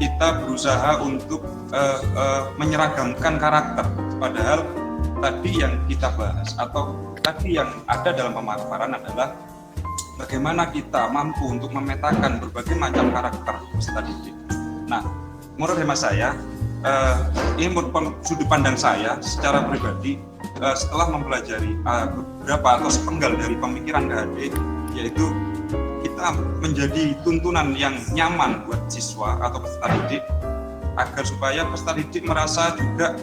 kita berusaha untuk menyeragamkan karakter. Padahal tadi yang kita bahas atau tadi yang ada dalam pemaparan adalah bagaimana kita mampu untuk memetakan berbagai macam karakter peserta didik. Nah, menurut hemat saya, ini sudut pandang saya secara pribadi setelah mempelajari beberapa atau sepenggal dari pemikiran KHD, yaitu kita menjadi tuntunan yang nyaman buat siswa atau peserta didik agar supaya peserta didik merasa juga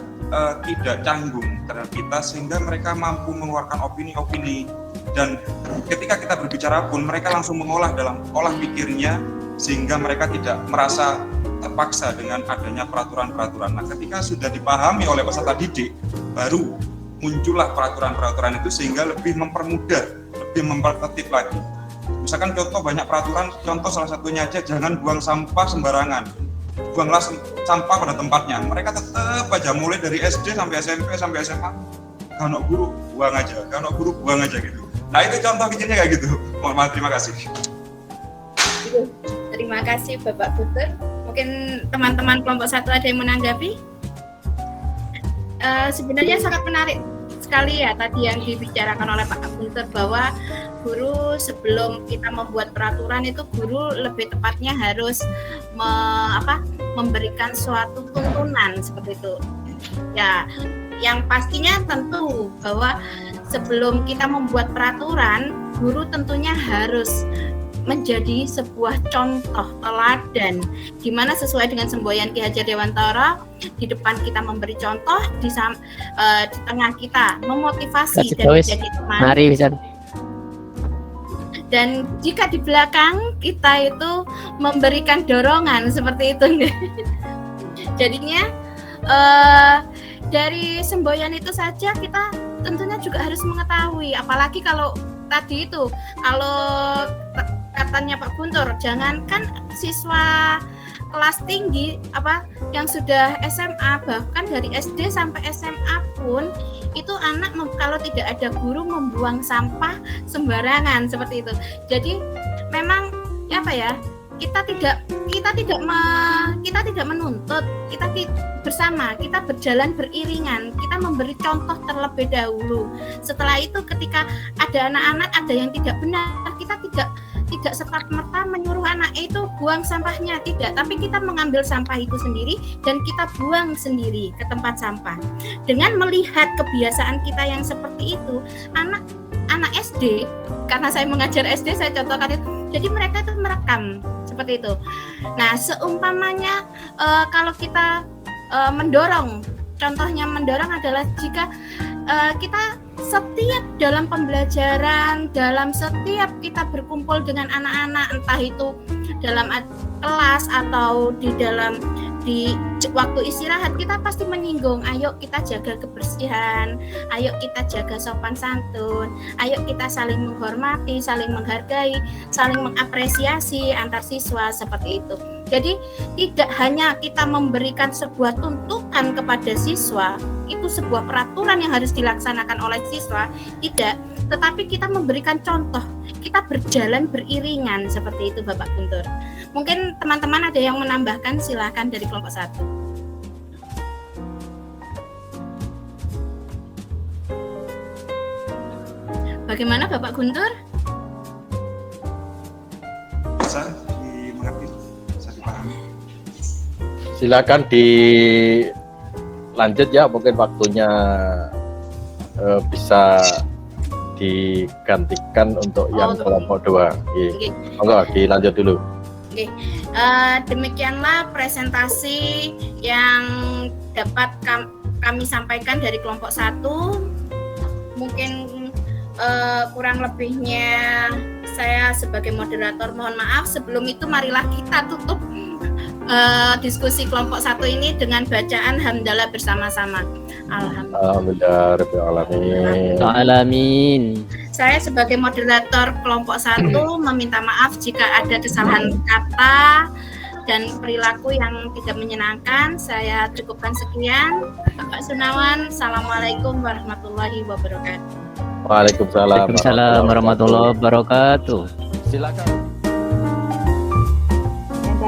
tidak canggung terhadap kita, sehingga mereka mampu mengeluarkan opini-opini. Dan ketika kita berbicara pun mereka langsung mengolah dalam olah pikirnya, sehingga mereka tidak merasa terpaksa dengan adanya peraturan-peraturan. Nah, ketika sudah dipahami oleh peserta didik, baru muncullah peraturan-peraturan itu sehingga lebih mempermudah, lebih mempertertib lagi. Misalkan contoh banyak peraturan, contoh salah satunya aja jangan buang sampah sembarangan. Buanglah sampah pada tempatnya. Mereka tetap aja mulai dari SD sampai SMP sampai SMA. Kalau guru buang aja, gitu. Nah, itu contoh kecilnya kayak gitu. Mohon maaf, terima kasih. Terima kasih Bapak Guntur. Mungkin teman-teman kelompok 1 ada yang menanggapi? Sebenarnya sangat menarik sekali ya tadi yang dibicarakan oleh Pak Guntur bahwa guru sebelum kita membuat peraturan itu guru lebih tepatnya harus memberikan suatu tuntunan seperti itu. Ya, yang pastinya tentu bahwa sebelum kita membuat peraturan, guru tentunya harus menjadi sebuah contoh teladan di mana sesuai dengan semboyan Ki Hajar Dewantara, di depan kita memberi contoh, di tengah kita memotivasi dan menjadi teman. Mari bisa. Dan jika di belakang kita itu memberikan dorongan seperti itu. Jadinya dari semboyan itu saja kita tentunya juga harus mengetahui, apalagi kalau tadi itu kalau katanya Pak Guntur, jangankan siswa kelas tinggi yang sudah SMA, bahkan dari SD sampai SMA pun itu anak kalau tidak ada guru membuang sampah sembarangan seperti itu. Jadi memang kita tidak menuntut, kita bersama, kita berjalan beriringan, kita memberi contoh terlebih dahulu. Setelah itu ketika ada anak-anak ada yang tidak benar, kita tidak serta-merta menyuruh anak itu buang sampahnya, tidak, tapi kita mengambil sampah itu sendiri dan kita buang sendiri ke tempat sampah. Dengan melihat kebiasaan kita yang seperti itu, anak SD, karena saya mengajar SD, saya contohkan itu, jadi mereka itu merekam seperti itu. Nah, seumpamanya kalau kita mendorong, contohnya mendorong adalah jika kita setiap dalam pembelajaran, dalam setiap kita berkumpul dengan anak-anak, entah itu dalam kelas atau di waktu istirahat, kita pasti menyinggung, ayo kita jaga kebersihan, ayo kita jaga sopan santun, ayo kita saling menghormati, saling menghargai, saling mengapresiasi antar siswa seperti itu. Jadi tidak hanya kita memberikan sebuah tuntutan kepada siswa, itu sebuah peraturan yang harus dilaksanakan oleh siswa, tidak, tetapi kita memberikan contoh, kita berjalan beriringan seperti itu Bapak Guntur. Mungkin teman-teman ada yang menambahkan, silakan dari kelompok 1. Bagaimana Bapak Guntur? Bisa dimengerti, bisa dipahami. Silakan dilanjut ya, mungkin waktunya bisa digantikan untuk yang kelompok 2. Enggak, dilanjut dulu. Oke. Demikianlah presentasi yang dapat kami sampaikan dari kelompok 1. Mungkin kurang lebihnya saya sebagai moderator mohon maaf. Sebelum itu marilah kita tutup diskusi kelompok 1 ini dengan bacaan hamdalah bersama-sama. Alhamdulillah. Saya sebagai moderator kelompok 1 meminta maaf jika ada kesalahan kata dan perilaku yang tidak menyenangkan. Saya cukupkan sekian. Bapak Sunawan, Assalamualaikum warahmatullahi wabarakatuh. Waalaikumsalam warahmatullahi wabarakatuh. Silakan.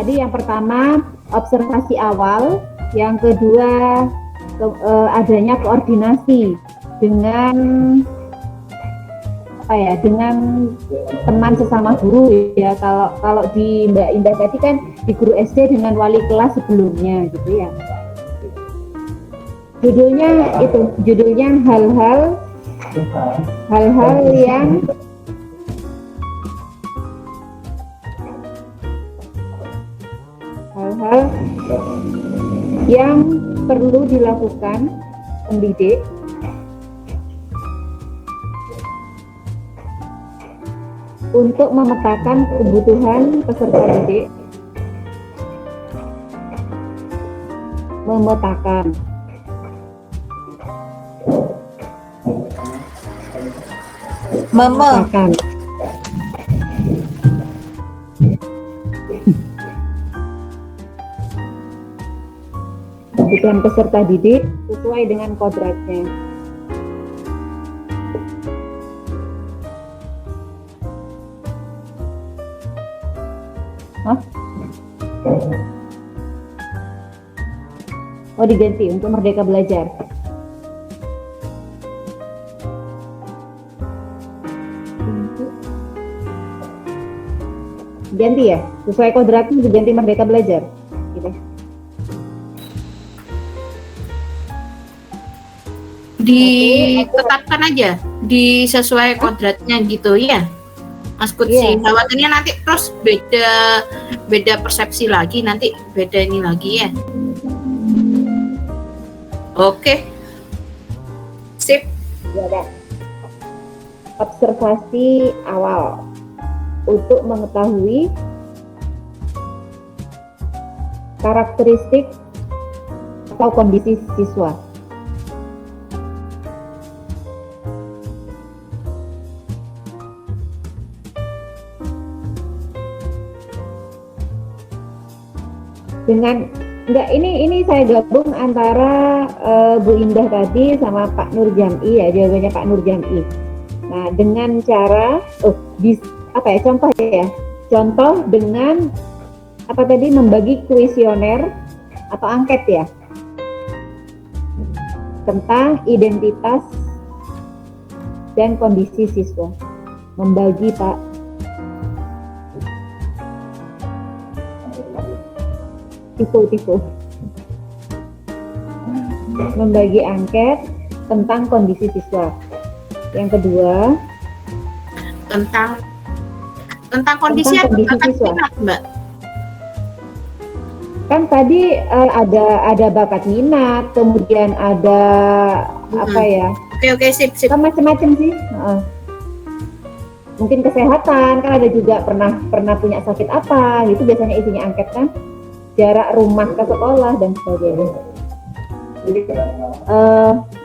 Yang pertama observasi awal, yang kedua adanya koordinasi dengan teman sesama guru ya. Kalau di Mbak Indah tadi kan di guru SD dengan wali kelas sebelumnya gitu ya. Judulnya hal-hal yang perlu dilakukan pendidik untuk memetakan kebutuhan peserta didik, memetakan kebutuhan peserta didik sesuai dengan kodratnya. Oh, diganti untuk Merdeka Belajar. Ganti ya, sesuai kodratnya diganti Merdeka Belajar. Gitu. Ditetapkan aja di sesuai kodratnya gitu ya, Mas Kutsi. Iya. Khawatirnya nanti terus beda persepsi lagi, nanti beda ini lagi ya. Oke, sip. Ya, ada. Observasi awal untuk mengetahui karakteristik atau kondisi siswa. Dengan ini saya gabung antara Bu Indah tadi sama Pak Nur Jam'i ya, jawabannya Pak Nur Jam'i. Nah, dengan cara contoh ya. Contoh dengan apa tadi, membagi kuesioner atau angket ya. Tentang identitas dan kondisi siswa. Membagi, Pak. Tipu. Membagi angket tentang kondisi siswa. Yang kedua, Tentang kondisi siswa. minat, Mbak. Kan tadi ada bakat minat, kemudian ada apa ya? Oke, sip. Kan macam-macam sih. Mungkin kesehatan, kan ada juga pernah punya sakit apa, gitu biasanya isinya angket kan. Jarak rumah ke sekolah dan sebagainya.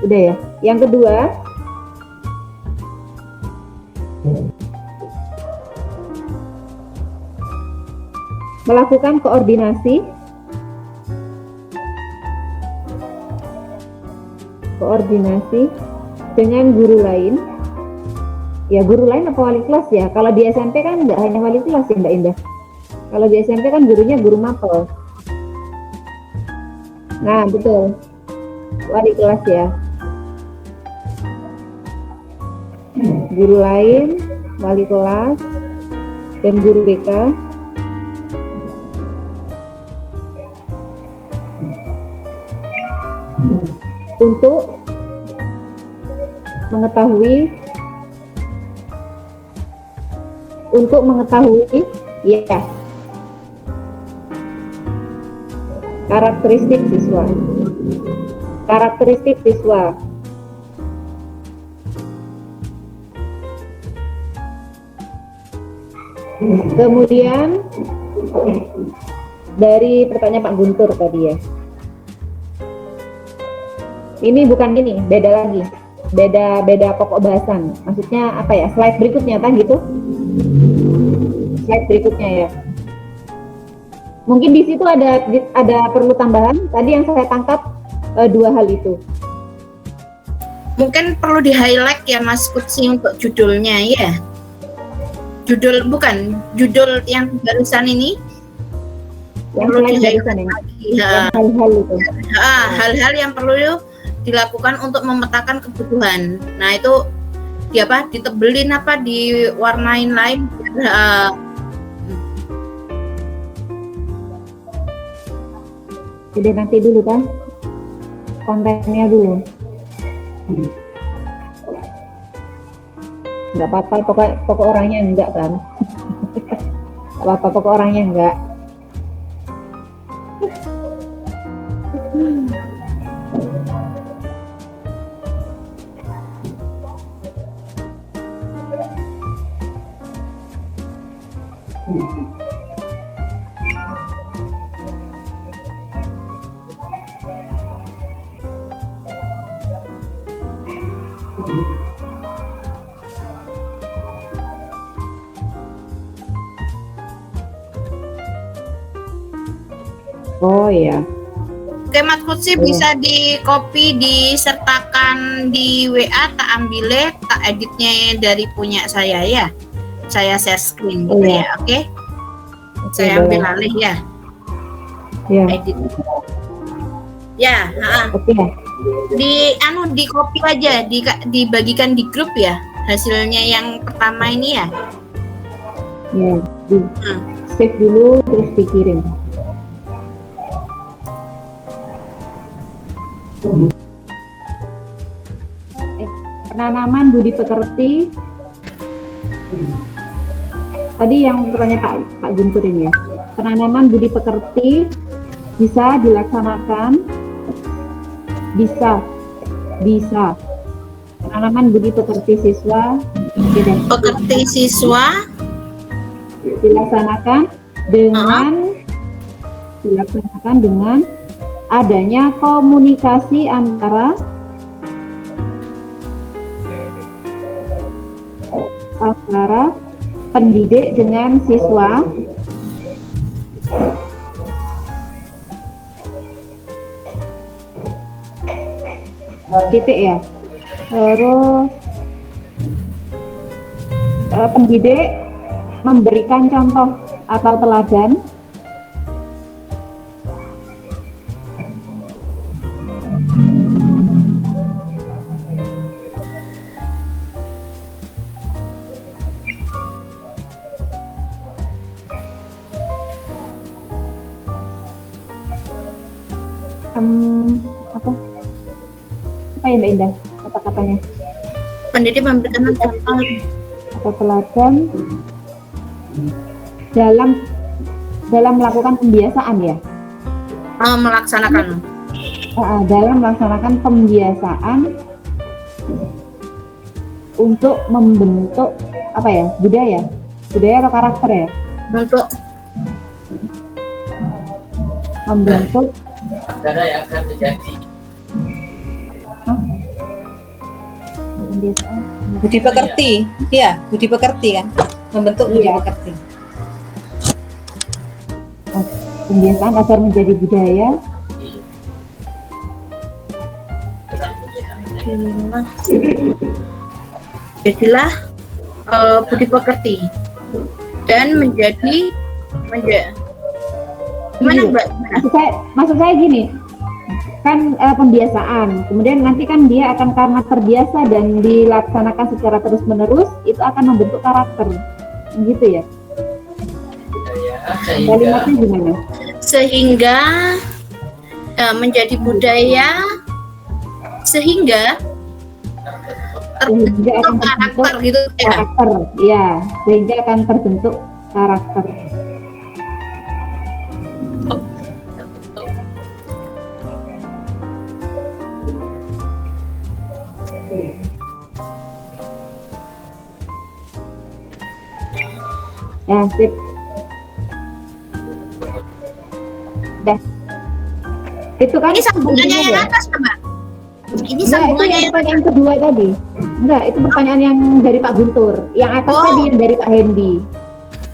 Udah ya. Yang kedua, melakukan koordinasi dengan guru lain. Ya, guru lain apa wali kelas ya? Kalau di SMP kan nggak hanya wali kelas ya, Mbak Indah. Kalau di SMP kan gurunya guru mapel. Nah, betul. Wali kelas ya. Guru lain, wali kelas, dan guru BK. Untuk mengetahui ya, karakteristik siswa. Kemudian dari pertanyaan Pak Guntur tadi ya. Ini bukan gini, beda lagi. Beda pokok bahasan. Maksudnya apa ya? Slide berikutnya kan gitu. Slide berikutnya ya. Mungkin di situ ada perlu tambahan. Tadi yang saya tangkap dua hal itu. Mungkin perlu di-highlight ya Mas Kutsi untuk judulnya ya. Judul yang barusan ini. Yang perlu slide barusan ini. Yang hal-hal itu. Hal-hal yang perlu dilakukan untuk memetakan kebutuhan. Nah, itu ditebelin diwarnain lain. Jadi nanti dulu kan kontennya dulu. Nggak apa-apa, pokok orangnya enggak kan. Nggak apa-apa, pokok orangnya enggak. Oh iya. Oke Mas Kutsi, bisa di copy, disertakan di WA, tak ambil, tak editnya dari punya saya ya. Saya share screen gitu ya, oke? Saya ambil alih ya. Ya. Edit. Ya, Oke. Di copy aja, dibagikan di grup ya hasilnya yang pertama ini ya. Ya, di save dulu terus dikirim. Penanaman budi pekerti. Tadi yang bertanya Pak Guntur ini ya. Penanaman budi pekerti bisa dilaksanakan. Bisa. Penanaman budi pekerti siswa. Pekerti siswa dilaksanakan dengan adanya komunikasi antara pendidik dengan siswa, titik ya. Terus pendidik memberikan contoh atau teladan apa ya Mbak Indah kata-katanya? pendidik memberikan contoh Atau teladan dalam melakukan pembiasaan ya? Melaksanakan. Dalam melaksanakan pembiasaan untuk membentuk apa ya? Budaya atau karakter ya? Untuk membentuk Budi pekerti, iya, budi pekerti kan, membentuk budi pekerti. Pembiasaan agar menjadi budaya. Jadilah budi pekerti dan menjadi gimana Mbak? Maksud saya gini, kan pembiasaan, kemudian nanti kan dia akan karena terbiasa dan dilaksanakan secara terus-menerus, itu akan membentuk karakter, gitu ya? Kalimatnya gimana? Sehingga menjadi budaya, sehingga akan karakter gitu ya. Karakter, ya, sehingga akan terbentuk karakter. Ya, sip. Dah. Itu kan Ini sambungannya yang atas, Mbak. Ini Enggak, itu sambungannya yang yang pertanyaan kedua tadi. Enggak, itu pertanyaan yang dari Pak Guntur. Yang atas tadi yang dari Pak Hendy.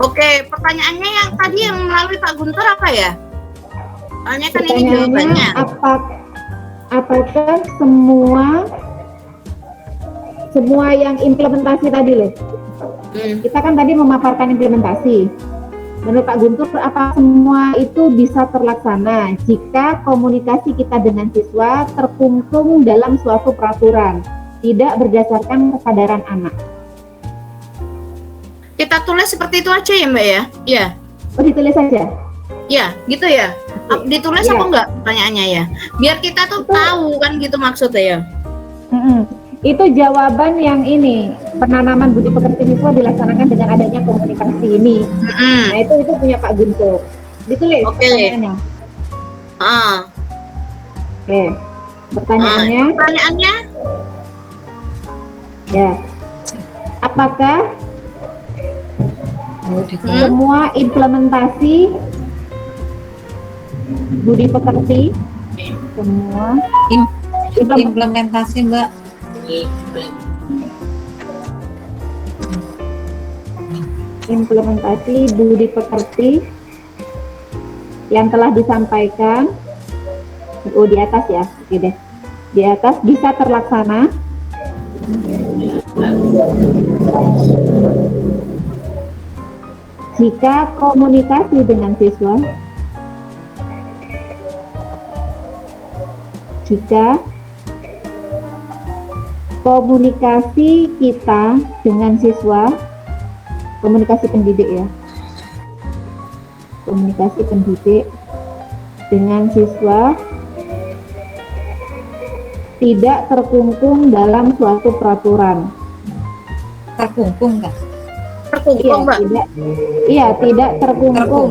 Oke, pertanyaannya yang tadi yang melalui Pak Guntur apa ya? Soalnya kan ini Pertanyaannya, jawabannya. apakah semua yang implementasi tadi loh. Kita kan tadi memaparkan implementasi. Menurut Pak Guntur, apa semua itu bisa terlaksana jika komunikasi kita dengan siswa terkungkung dalam suatu peraturan, tidak berdasarkan kesadaran anak? Kita tulis seperti itu aja ya Mbak ya? Iya. Oh, ditulis saja? Ya, gitu ya. Ditulis Iya. apa enggak pertanyaannya ya? Biar kita tuh tahu kan gitu maksudnya ya. Itu jawaban yang ini, penanaman budi pekerti siswa dilaksanakan dengan adanya komunikasi ini. Nah, itu punya Pak Guntur. Ditulis pertanyaannya. Oke. Pertanyaannya? Ya. Apakah semua implementasi budi pekerti Implementasi Mbak. Implementasi budi pekerti yang telah disampaikan di atas ya, oke deh, di atas bisa terlaksana jika komunikasi dengan siswa, jika komunikasi kita dengan siswa komunikasi pendidik ya. Komunikasi pendidik dengan siswa tidak terkungkung dalam suatu peraturan. Terkungkung kan? Terkungkung, Mbak. Tidak terkungkung.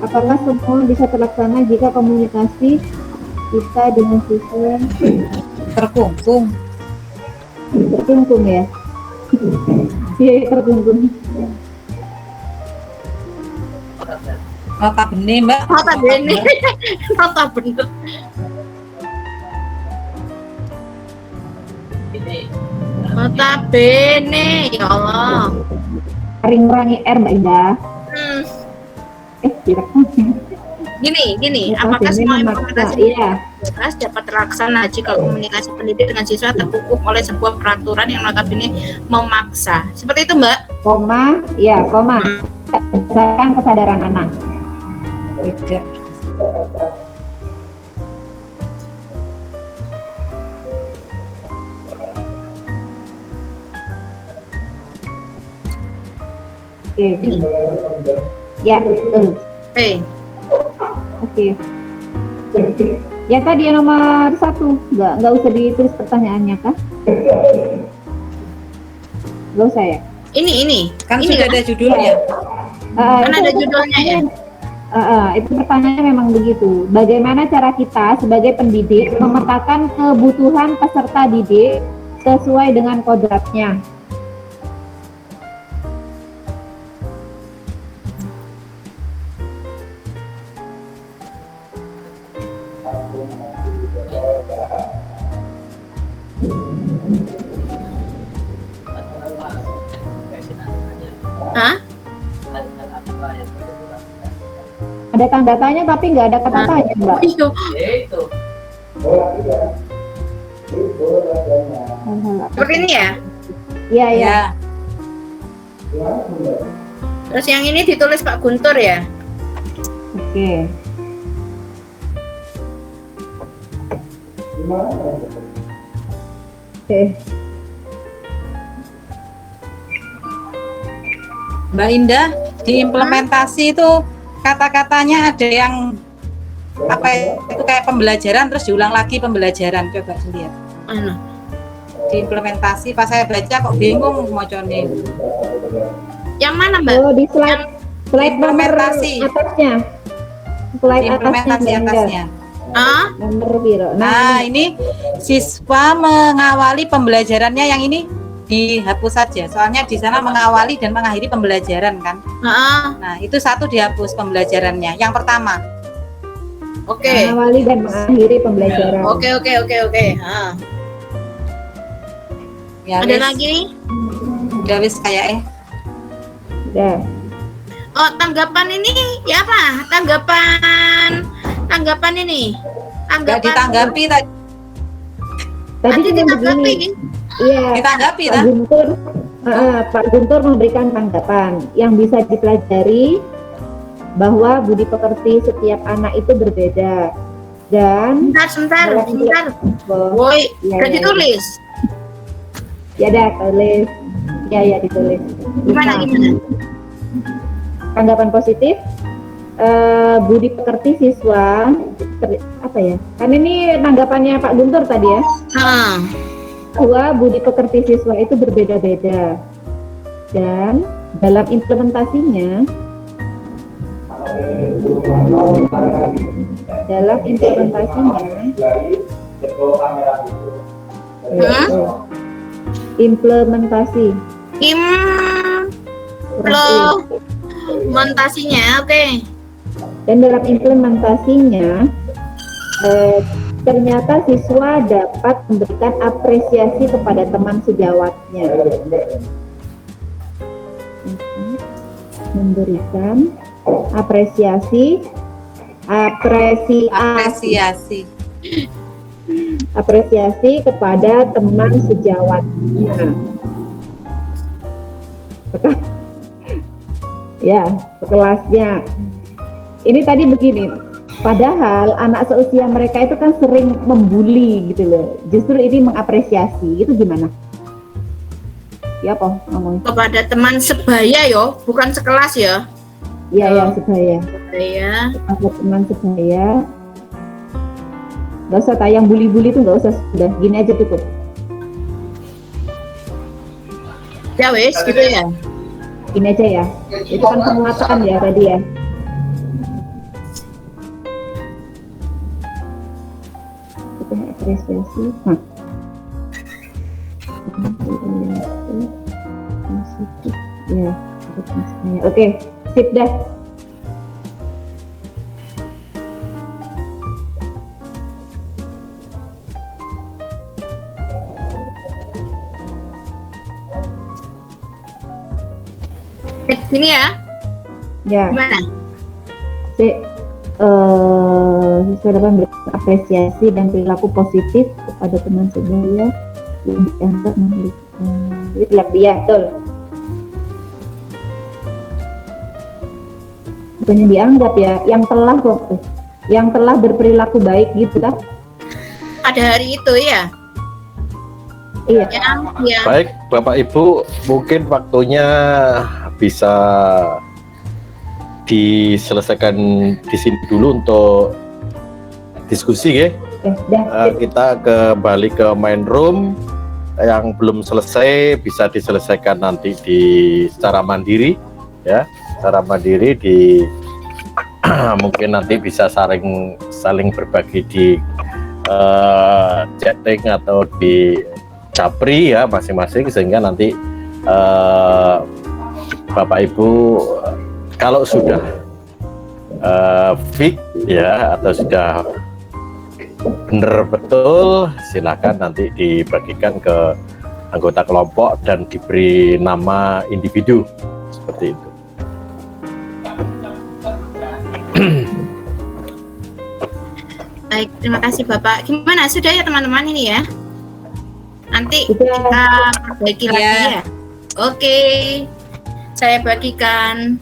Apakah semua bisa terlaksana jika komunikasi kita dengan siswa Terkungkung. ya? Iya, terkungkung. Notabene Mbak. Notabene. Notabene. Notabene, ya Allah. Ngurangi R Mbak Indah. Tidak. Gini, Ya, apakah ini semua memaksa, implementasi iya. kelas dapat terlaksana jika komunikasi pendidik dengan siswa terkungkung oleh sebuah peraturan yang notabene memaksa? Seperti itu, Mbak. Koma, berdasarkan kesadaran anak. Tidak. Oke. Ya, betul. Oke. Ya tadi yang nomor 1, nggak usah ditulis pertanyaannya kah? Nggak usah ya? Ini. Kan Ini sudah kan? ada judulnya. Kan ada judulnya ya. Itu pertanyaannya memang begitu. Bagaimana cara kita sebagai pendidik memetakan kebutuhan peserta didik sesuai dengan kodratnya? Hah? Ada tanda tanya tapi nggak ada kata tanya, Mbak. Iya. Seperti ini ya. Iya, ya. Ya. Terus yang ini ditulis Pak Guntur ya. Oke. Oke. Mbak Indah, di implementasi itu kata-katanya ada yang apa itu kayak pembelajaran terus diulang lagi pembelajaran, coba dilihat. Mana? Di implementasi pas saya baca kok bingung macamnya. Yang mana, Mbak? Oh, di slide nomor Implementasi. atasnya. Slide Di implementasi Mbak Indah. atasnya. Ah, Nomor biru. Nah, ini siswa mengawali pembelajarannya, yang ini dihapus saja. Soalnya di sana mengawali dan mengakhiri pembelajaran kan. Nah, itu satu dihapus pembelajarannya. Yang pertama. oke. Mengawali dan mengakhiri pembelajaran. Oke. Ya, Ada wis. lagi? Udah wis kayak Udah. Oh, tanggapan ini ya apa? Tanggapan ini. nggak ditanggapi tadi. Tadi cuma ditanggapi. begini. Iya. Ditanggapi Pak lah. Guntur, Pak Guntur memberikan tanggapan yang bisa dipelajari bahwa budi pekerti setiap anak itu berbeda dan Sebentar. Woi, Woi, udah ditulis. ya dah tulis, ya ditulis. Gimana? Tanggapan positif, budi pekerti siswa, apa ya? Kan ini tanggapannya Pak Guntur tadi ya. Bahwa budi pekerti siswa itu berbeda-beda dan dalam implementasinya implementasinya oke. Dan dalam implementasinya ternyata siswa dapat memberikan apresiasi kepada teman sejawatnya. Memberikan apresiasi kepada teman sejawatnya. Ya, sekelasnya. Ini tadi begini, padahal anak seusia mereka itu kan sering membuli gitu loh. Justru ini mengapresiasi, itu gimana? Ya apa ngomong? Kepada teman sebaya yo, bukan sekelas ya. Iya ya sebaya. Sebaya. Kepada teman sebaya. Gak usah tayang bully-bully itu gak usah, sudah gini aja cukup. Ya wes gitu ya. Gini aja ya. Itu kan penguatan ya tadi ya. Kita apresiasi. Nah. Ya, oke, sip dah. Sini ya. Ya. Gimana? Sesuai dengan apresiasi dan perilaku positif kepada teman sebaya yang dianggap memiliki dia, betul. Bukannya dianggap ya, yang telah berperilaku baik gitu kan? Pada hari itu ya. Iya. Ya. Baik, Bapak Ibu, mungkin waktunya bisa diselesaikan di sini dulu untuk diskusi ya. Kita kembali ke main room. Yang belum selesai bisa diselesaikan nanti secara mandiri ya, secara mandiri mungkin nanti bisa saling berbagi di chatting atau di Capri ya masing-masing, sehingga nanti Bapak Ibu kalau sudah fit ya atau sudah benar betul, silakan nanti dibagikan ke anggota kelompok dan diberi nama individu seperti itu. Baik, terima kasih Bapak. Gimana, sudah ya teman-teman ini ya? Nanti kita perbaiki lagi ya. Oke, saya bagikan.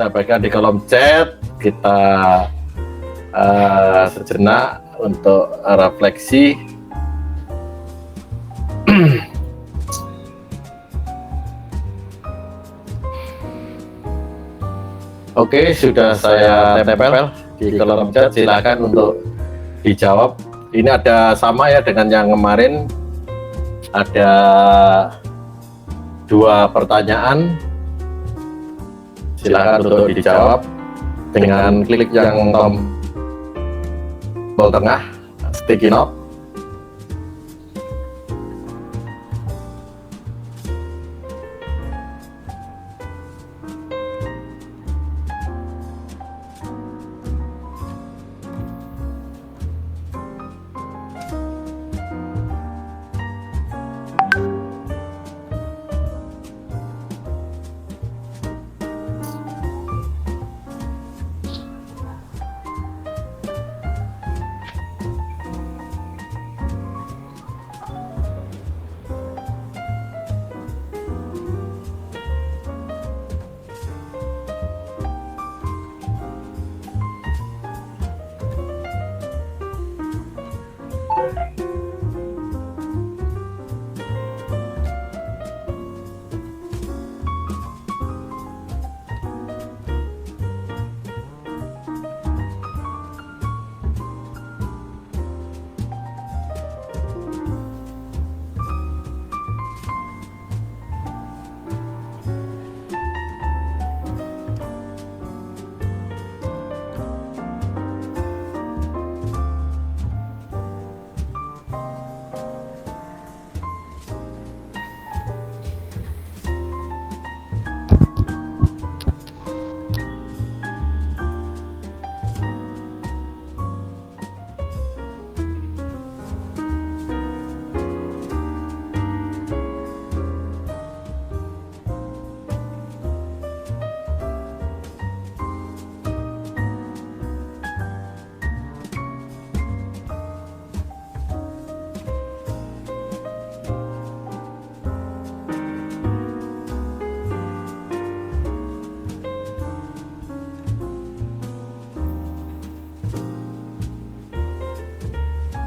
Saya bagikan di kolom chat. Kita sejenak untuk refleksi. Oke, sudah saya tempel di kolom chat. Silakan untuk dijawab. Ini ada sama ya dengan yang kemarin. Ada 2 pertanyaan. Silakan untuk dijawab dengan klik yang tombol tengah, sticky note.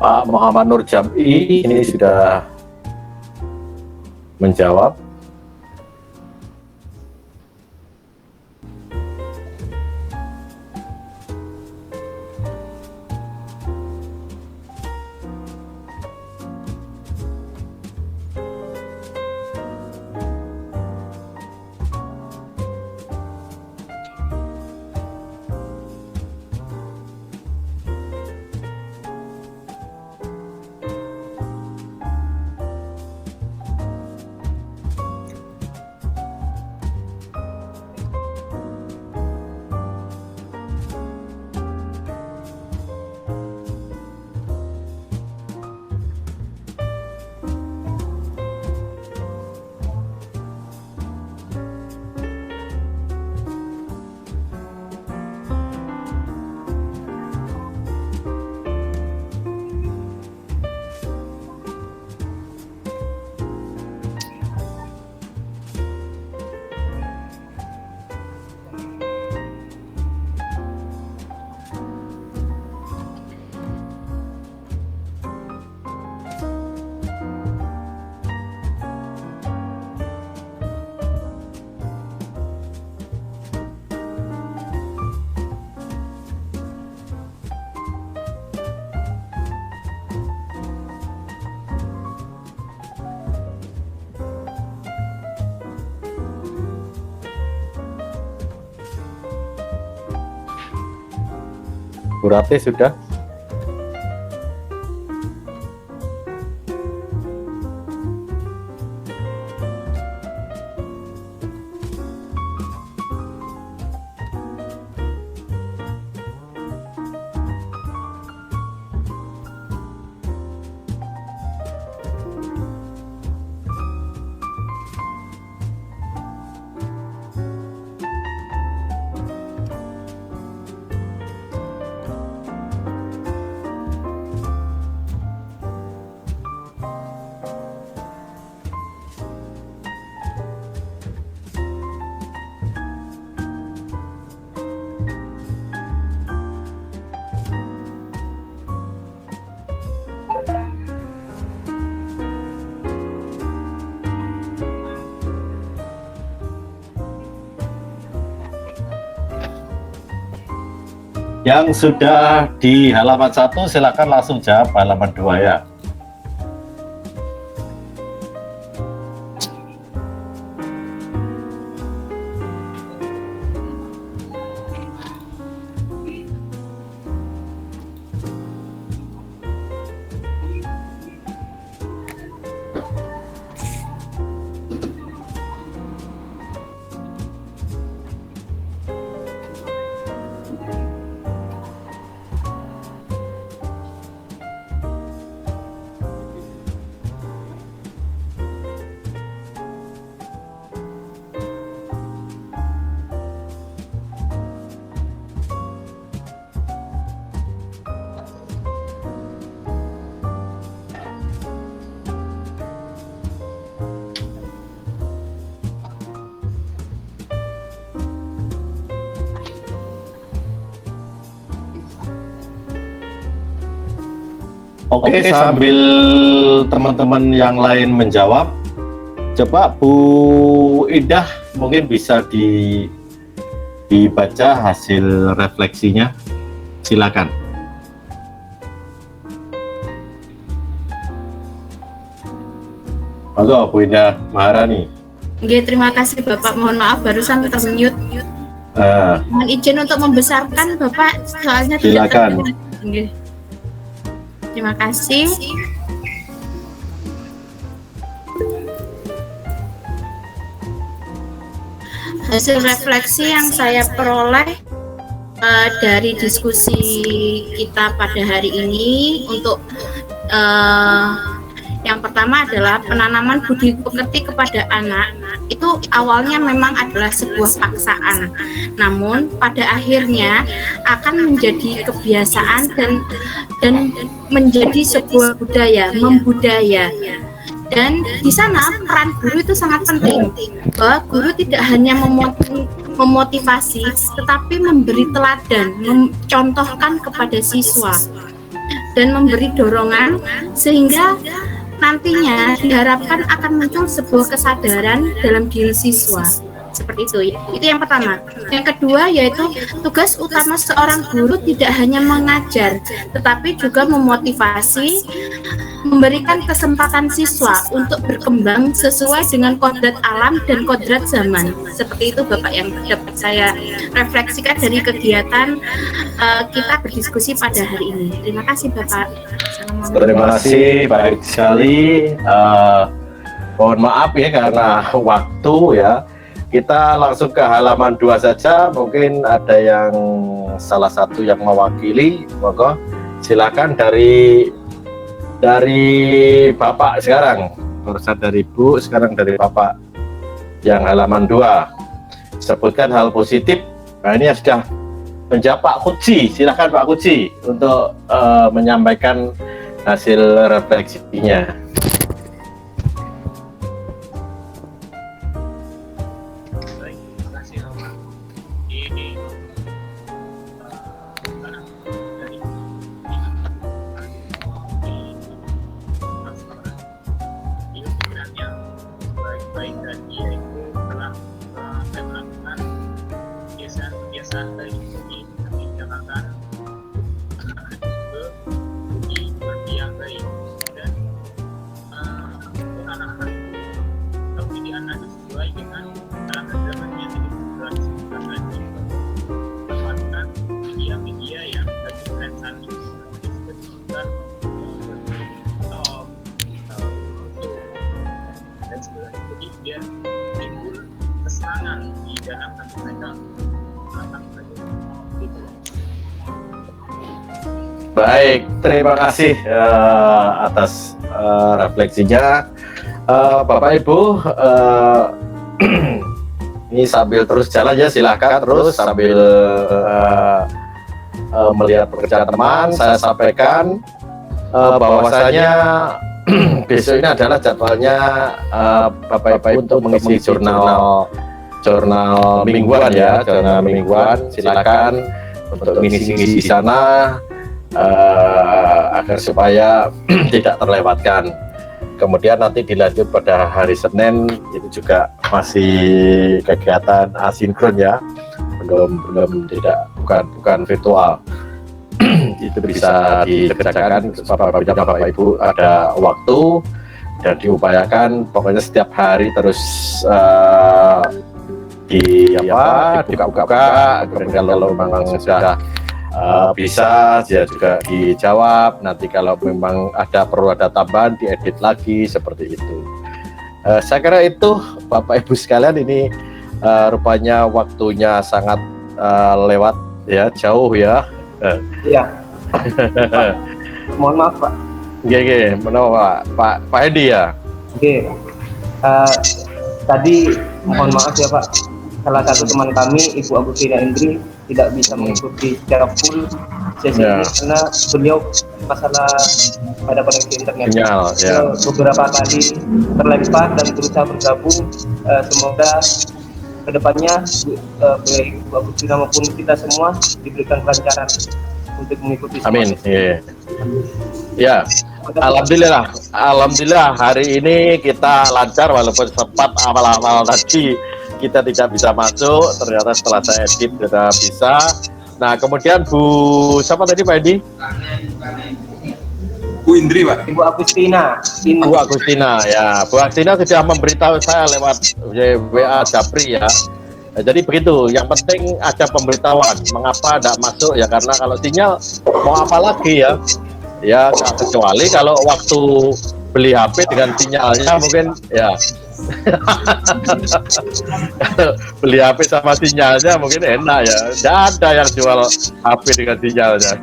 Pak Muhammad Nur Jam'i ini sudah menjawab. Bu Rati sudah? Yang sudah di halaman 1 silakan langsung jawab halaman 2 ya. Oke, sambil teman-teman yang lain menjawab, coba Bu Indah mungkin bisa dibaca hasil refleksinya. Silakan. Halo Bu Indah Maharani. Oke, terima kasih Bapak. Mohon maaf barusan termute. Mohon izin untuk membesarkan Bapak, soalnya silakan. Tidak. Terima kasih. Hasil refleksi yang saya peroleh dari diskusi kita pada hari ini untuk yang pertama adalah penanaman budi pekerti kepada anak. Itu awalnya memang adalah sebuah paksaan, namun pada akhirnya akan menjadi kebiasaan dan menjadi sebuah budaya, membudaya. Dan di sana peran guru itu sangat penting, bahwa guru tidak hanya memotivasi, tetapi memberi teladan, mencontohkan kepada siswa. dan memberi dorongan sehingga nantinya diharapkan akan muncul sebuah kesadaran dalam diri siswa. Seperti itu ya. Itu yang pertama. Yang kedua yaitu tugas utama seorang guru tidak hanya mengajar, tetapi juga memotivasi, memberikan kesempatan siswa untuk berkembang sesuai dengan kodrat alam dan kodrat zaman. Seperti itu Bapak yang dapat saya refleksikan dari kegiatan kita berdiskusi pada hari ini. Terima kasih Bapak. Terima kasih, baik sekali. Mohon maaf ya karena waktu ya. Kita langsung ke halaman 2 saja. Mungkin ada yang salah satu yang mewakili, monggo silakan dari Bapak sekarang. Barusan dari Ibu, sekarang dari Bapak yang halaman 2. Sebutkan hal positif. Nah ini sudah menjawab Pak Kuci. Silakan Pak Kuci untuk menyampaikan hasil refleksinya. Baik, terima kasih atas refleksinya Bapak Ibu. Ini sambil terus jalan ya, silahkan terus sambil melihat pekerjaan teman. Saya sampaikan bahwasanya besok ini adalah jadwalnya Bapak Ibu untuk mengisi jurnal mingguan ya, jurnal mingguan. Silakan untuk mengisi di sana agar supaya tidak terlewatkan. Kemudian nanti dilanjut pada hari Senin, itu juga masih kegiatan asinkron ya, bukan virtual. Itu bisa dikerjakan apabila Bapak Ibu ada waktu dan diupayakan pokoknya setiap hari terus dibuka. Kemudian kalau memang sudah bisa ya juga dijawab. Nanti kalau memang perlu ada tambahan diedit lagi seperti itu. Saya kira itu Bapak Ibu sekalian, ini rupanya waktunya sangat lewat ya, jauh ya. Iya. Mohon maaf Pak. Oke, Pak Edi ya. Oke. Tadi mohon maaf ya Pak, salah satu teman kami Ibu Agustina Indri tidak bisa mengikuti secara full sesi ini karena beliau masalah pada koneksi internet. Beberapa kali terlempar dan berusaha bergabung. Semoga kedepannya baik Ibu Agustina maupun kita semua diberikan kelancaran untuk mengikuti. Amin. Ya, alhamdulillah hari ini kita lancar, walaupun sempat awal-awal tadi kita tidak bisa masuk, ternyata setelah saya edit sudah bisa. Nah kemudian siapa tadi Pak Edi? Bu Indri Pak. Ibu Agustina. Bu Agustina ya, Bu Agustina sudah memberitahu saya lewat WA Japri ya. Jadi begitu, yang penting ada pemberitahuan mengapa tidak masuk ya, karena kalau sinyal mau apa lagi ya kecuali kalau waktu beli HP dengan sinyalnya mungkin ya. Beli HP sama sinyalnya mungkin enak ya, tidak ada yang jual HP dengan sinyalnya.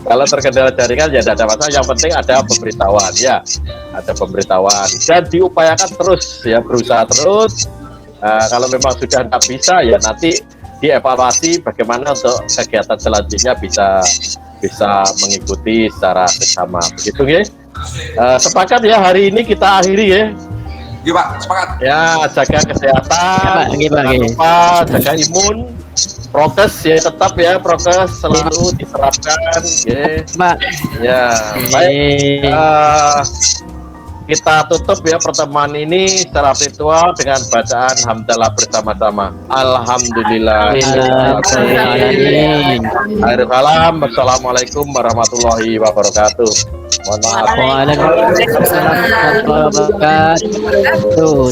Kalau terkendala jaringan ya tidak ada masalah, yang penting ada pemberitahuan ya, ada pemberitahuan dan diupayakan terus ya, berusaha terus. Kalau memang sudah tidak bisa ya nanti dievaluasi bagaimana untuk kegiatan selanjutnya bisa mengikuti secara bersama, begitu ya. Sepakat ya, hari ini kita akhiri ya. Iya Pak, sepakat. Ya, jaga kesehatan, jangan lupa jaga imun. prokes ya, tetap ya, prokes selalu diterapkan ya. Mbak. Ya, baik. Kita tutup ya pertemuan ini secara virtual dengan bacaan hamdalah bersama-sama. Alhamdulillah. Akhirul kalam. Wassalamualaikum warahmatullahi wabarakatuh. Mohon maaf. Waalaikumsalam warahmatullahi wabarakatuh. Tuh,